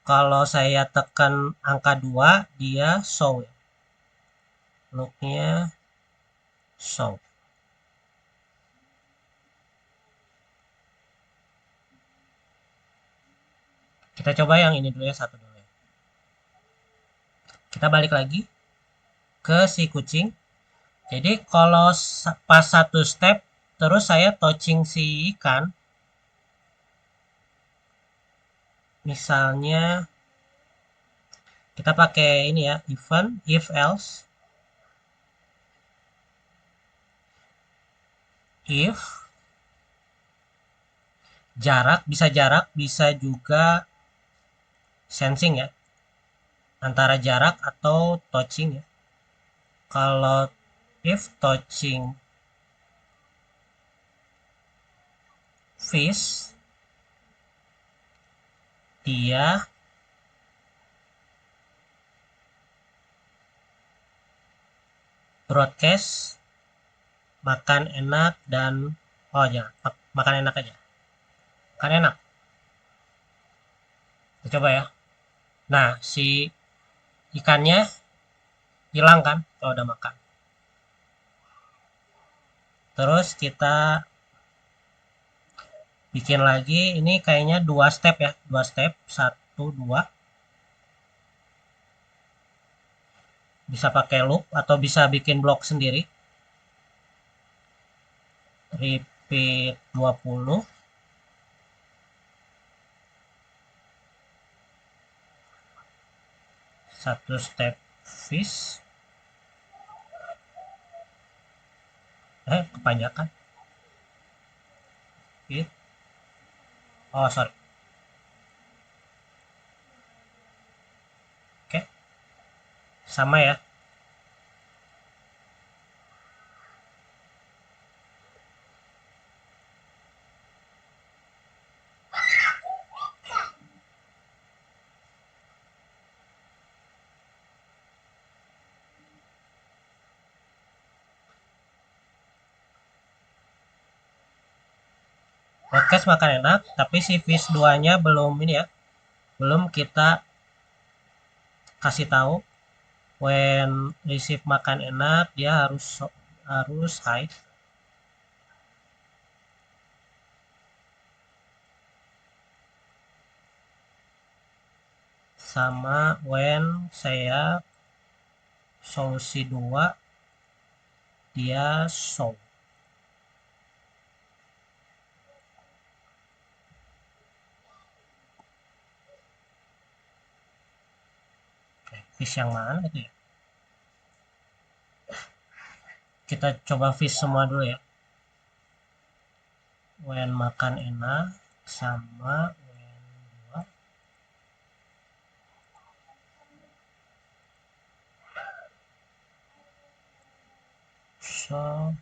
kalau saya tekan angka 2, dia show. Look-nya show. Kita coba yang ini dulu ya, satu dulu ya. Kita balik lagi ke si kucing. Jadi kalau pas satu step, terus saya touching si ikan. Misalnya kita pakai ini ya, event if else. If jarak, bisa juga sensing ya. Antara jarak atau touching ya. Kalau if touching fish, dia broadcast makan enak dan oh jangan makan enak aja. Makan enak. Kita coba ya. Nah, si ikannya hilang kan kalau udah makan. Terus kita bikin lagi, ini kayaknya 2 step ya, 2 step, 1 2. Bisa pakai loop atau bisa bikin blok sendiri. Repeat 20. Satu step fish. Kebanyakan. Oh, sorry. Oke. Sama ya. broadcast makan enak, tapi si fish 2-nya belum ini ya, belum kita kasih tahu. When receive makan enak, dia harus high. Sama when saya solusi 2, dia show. Fish yang mana itu ya? Kita coba fish semua dulu ya. When makan enak sama when 2. So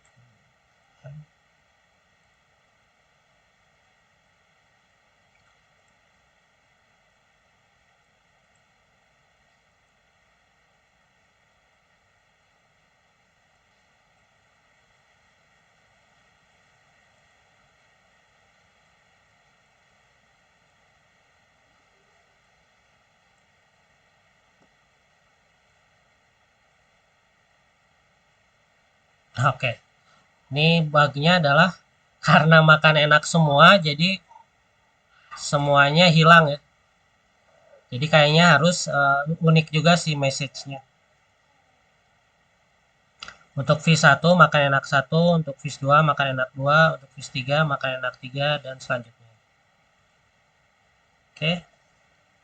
oke. Ini bugnya adalah karena makan enak semua, jadi semuanya hilang ya. Jadi kayaknya harus unik juga sih message-nya. Untuk fish 1 makan enak 1, untuk fish 2 makan enak 2, untuk fish 3 makan enak 3, dan selanjutnya. Oke.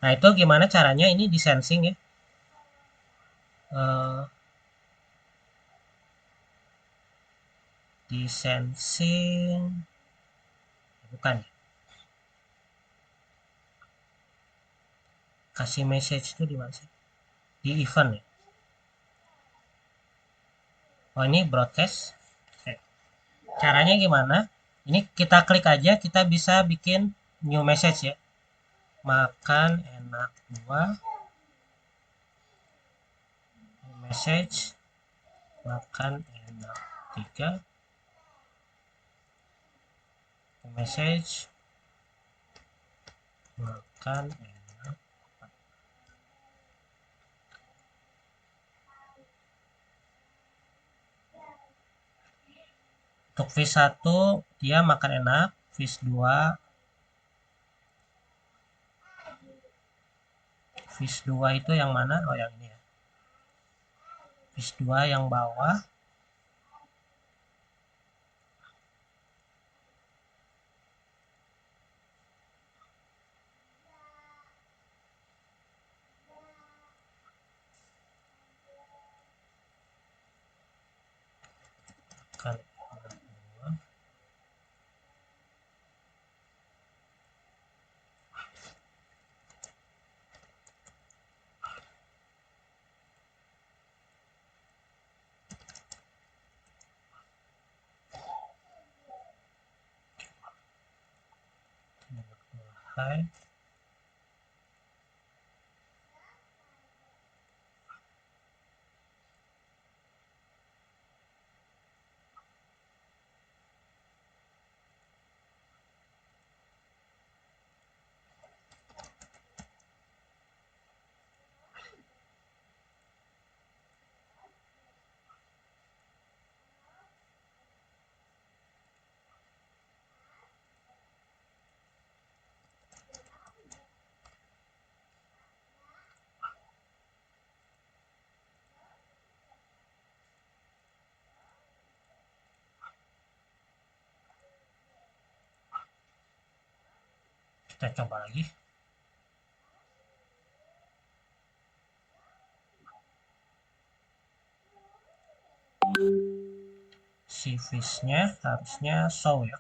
Nah, itu gimana caranya ini di sensing ya. Di sensing bukan ya. Kasih message itu di mana sih? Di event ya. Oh, ini broadcast. Oke. Caranya gimana? Ini kita klik aja, kita bisa bikin new message ya. Makan enak 2. New message. Makan enak 3. New message. Makan enak. Untuk fish 1 dia makan enak, fish 2 itu yang mana? Oh, yang ini ya. Fish 2 yang bawah. Makan enak 2. Hai. Kita coba lagi. Si fish-nya harusnya show ya.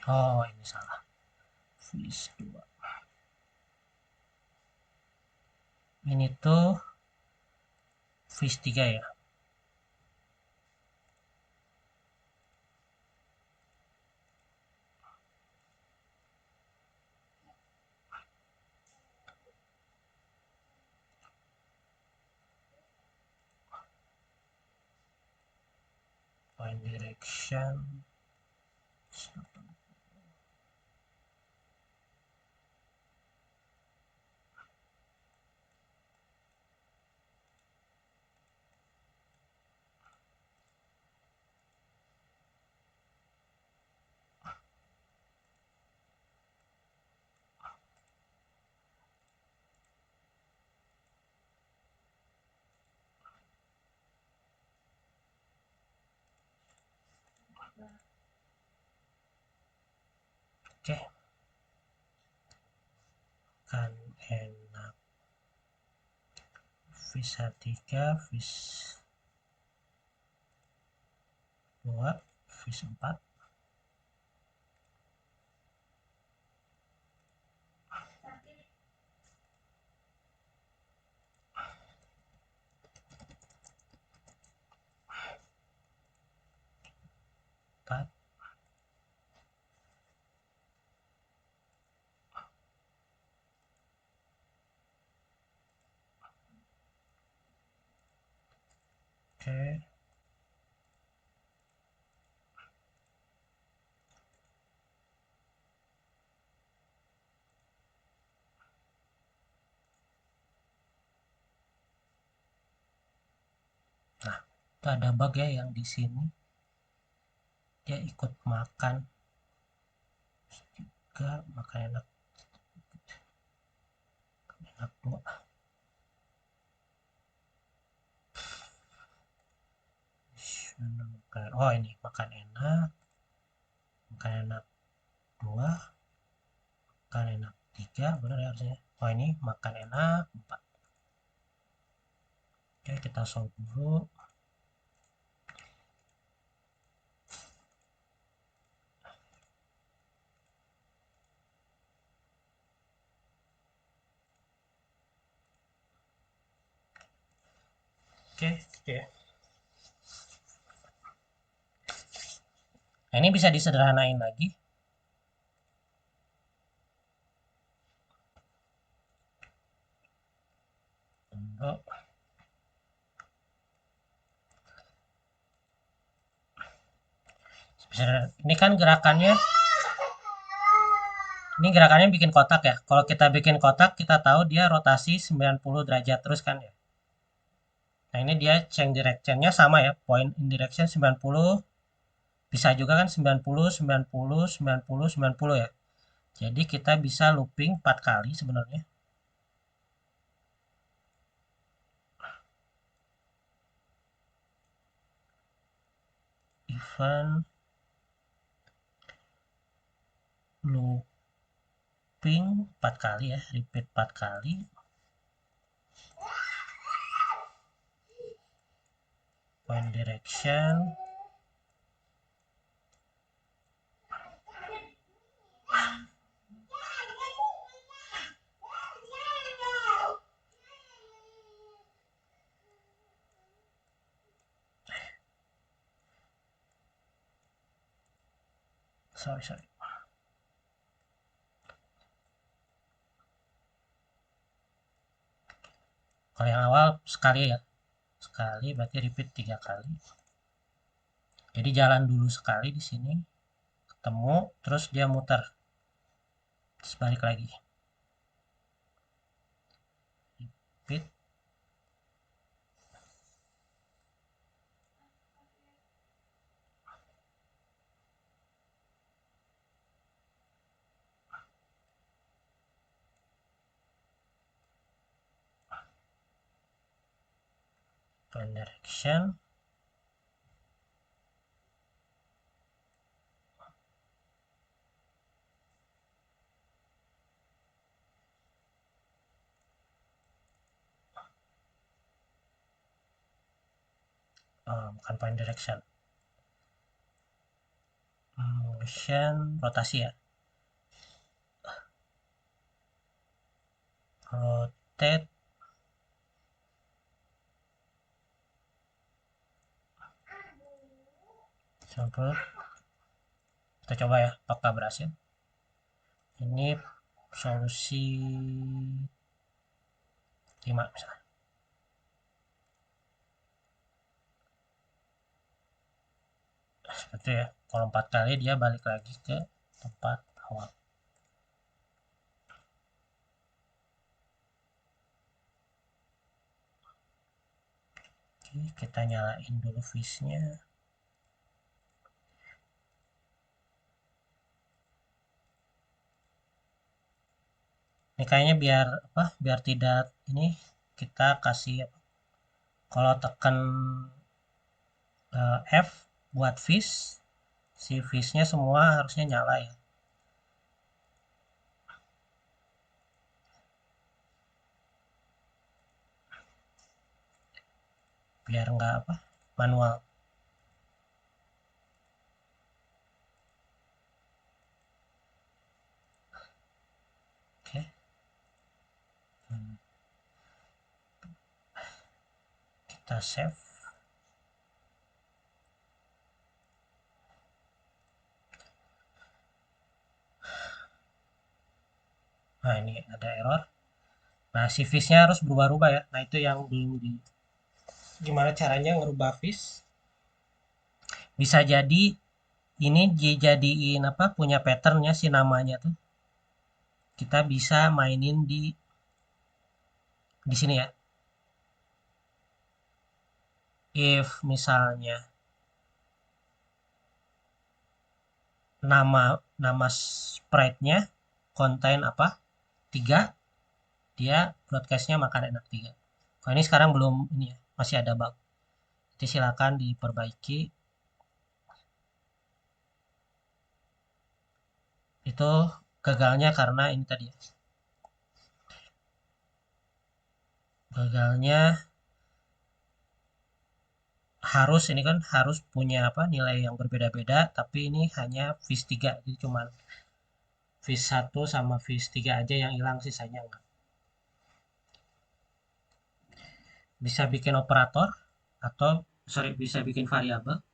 Oh, ini salah. Fish 2. Ini tuh fish 3 ya. point direction. Oke, kan enak. Fish H3, fish 2, fish 4. Oke. Nah, itu ada bug ya yang di sini. Dia ikut makan. Juga makan enak. Enak 2. Oh, ini makan enak. Makan enak 2. Makan enak 3, benar ya harusnya. Oh, ini makan enak 4. Oke, kita solve dulu. Oke, gitu ya. Nah, ini bisa disederhanain lagi. Oh. Ini kan gerakannya, ini gerakannya bikin kotak ya. Kalau kita bikin kotak, kita tahu dia rotasi 90 derajat terus kan ya. Nah, ini dia change direction-nya sama ya. Point in direction 90. Bisa juga kan 90, 90, 90, 90 ya. Jadi kita bisa looping 4 kali sebenarnya. Even looping 4 kali ya, repeat 4 kali. Point direction. Sorry. Kalau yang awal sekali ya. Sekali berarti repeat 3 kali. Jadi jalan dulu sekali di sini. Ketemu, terus dia muter. Terus balik lagi. Repeat. Point direction. Bukan point direction. Motion, rotasi ya. Rotate. Sampai. Kita coba ya, apakah berhasil. Ini solusi 5 misalnya. seperti ya, kalau 4 kali dia balik lagi ke tempat awal. Oke, kita nyalain dulu fishnya. Ini kayaknya biar apa? Biar tidak ini kita kasih apa? Kalau tekan F buat fish, si fishnya semua harusnya nyala ya. Biar nggak apa? Manual. Oke. Kita save. Nah, ini ada error. Nah, si fishnya harus berubah-ubah ya. Nah, itu yang belum di gimana caranya ngerubah fish. Bisa jadi ini dijadiin apa? Punya patternnya si namanya tuh. Kita bisa mainin di sini ya. If misalnya nama nama sprite-nya contain apa? 3, dia broadcast-nya makan enak 3. Kalau ini sekarang belum ini ya, masih ada bug. Jadi silakan diperbaiki. Itu gagalnya karena ini tadi ya. Gagalnya harus ini kan harus punya apa nilai yang berbeda-beda, tapi ini hanya fish 3. Jadi cuman fish 1 sama fish 3 aja yang hilang, sisanya enggak. Bisa bikin operator atau sorry bisa bikin variabel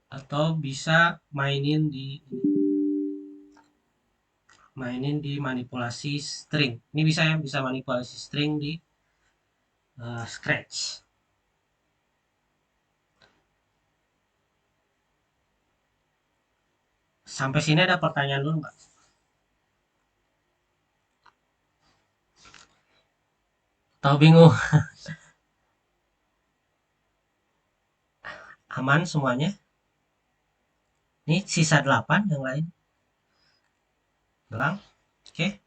atau bisa mainin di manipulasi string. Ini bisa ya, bisa manipulasi string di Scratch. Sampai sini ada pertanyaan dulu nggak? Tahu bingung? Aman semuanya? Ini sisa 8 yang lain. Gelang. Oke.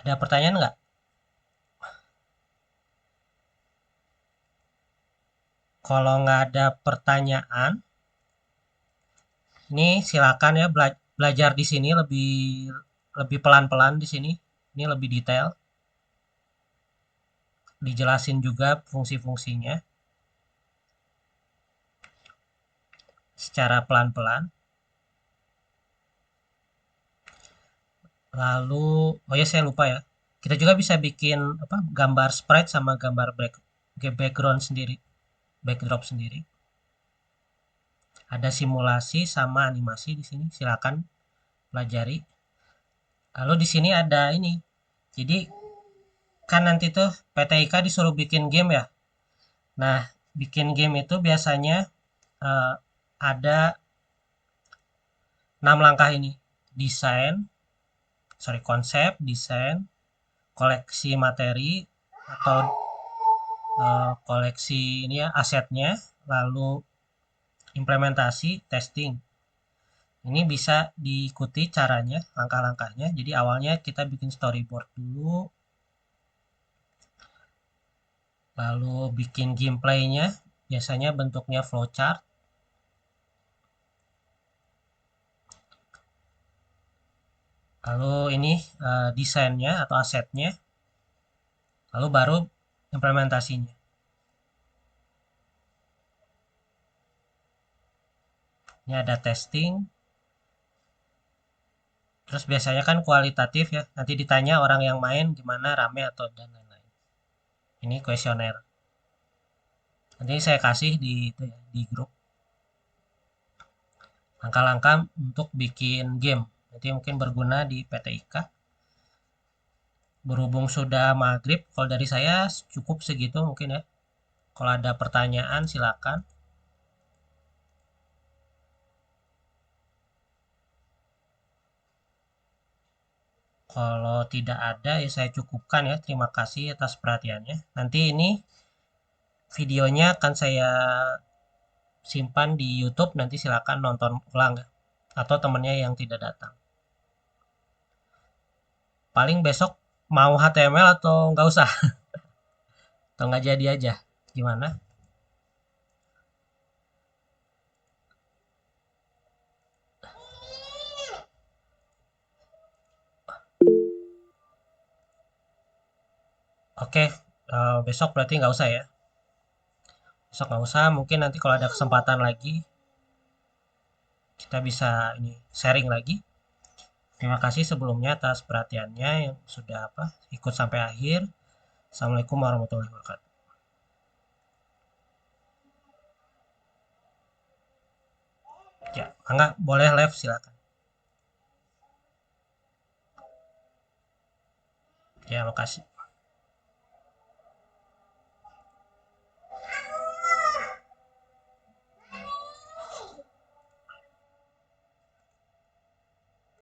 Ada pertanyaan nggak? Kalau nggak ada pertanyaan, ini silakan ya belajar di sini lebih lebih pelan-pelan di sini. Ini lebih detail. Dijelasin juga fungsi-fungsinya secara pelan-pelan. Lalu, oh ya saya lupa ya. Kita juga bisa bikin apa gambar sprite sama gambar background sendiri, backdrop sendiri. Ada simulasi sama animasi di sini. Silakan pelajari. Lalu di sini ada ini. Jadi kan nanti tuh PTIK disuruh bikin game ya. Nah, bikin game itu biasanya eh, ada 6 langkah ini. Desain, sorry konsep, desain, koleksi materi atau koleksi ini ya asetnya, lalu implementasi, testing. Ini bisa diikuti caranya, langkah-langkahnya. Jadi awalnya kita bikin storyboard dulu, lalu bikin gameplaynya, biasanya bentuknya flowchart. Lalu ini desainnya atau asetnya, lalu baru implementasinya. Ini ada testing, terus biasanya kan kualitatif ya, nanti ditanya orang yang main gimana, rame atau dan lain-lain. Ini kuesioner. Nanti saya kasih di grup langkah-langkah untuk bikin game. Nanti mungkin berguna di PTIK. Berhubung sudah maghrib, kalau dari saya cukup segitu mungkin ya. Kalau ada pertanyaan silakan. Kalau tidak ada ya saya cukupkan ya. Terima kasih atas perhatiannya. Nanti ini videonya akan saya simpan di YouTube, nanti silakan nonton ulang ya. Atau temennya yang tidak datang. Paling besok mau HTML atau nggak usah? Atau nggak jadi aja? Gimana? Oke, besok berarti nggak usah ya? Besok nggak usah, mungkin nanti kalau ada kesempatan lagi, kita bisa ini sharing lagi. Terima kasih sebelumnya atas perhatiannya yang sudah ikut sampai akhir. Assalamualaikum warahmatullahi wabarakatuh. Ya, enggak boleh live silakan. Ya, makasih.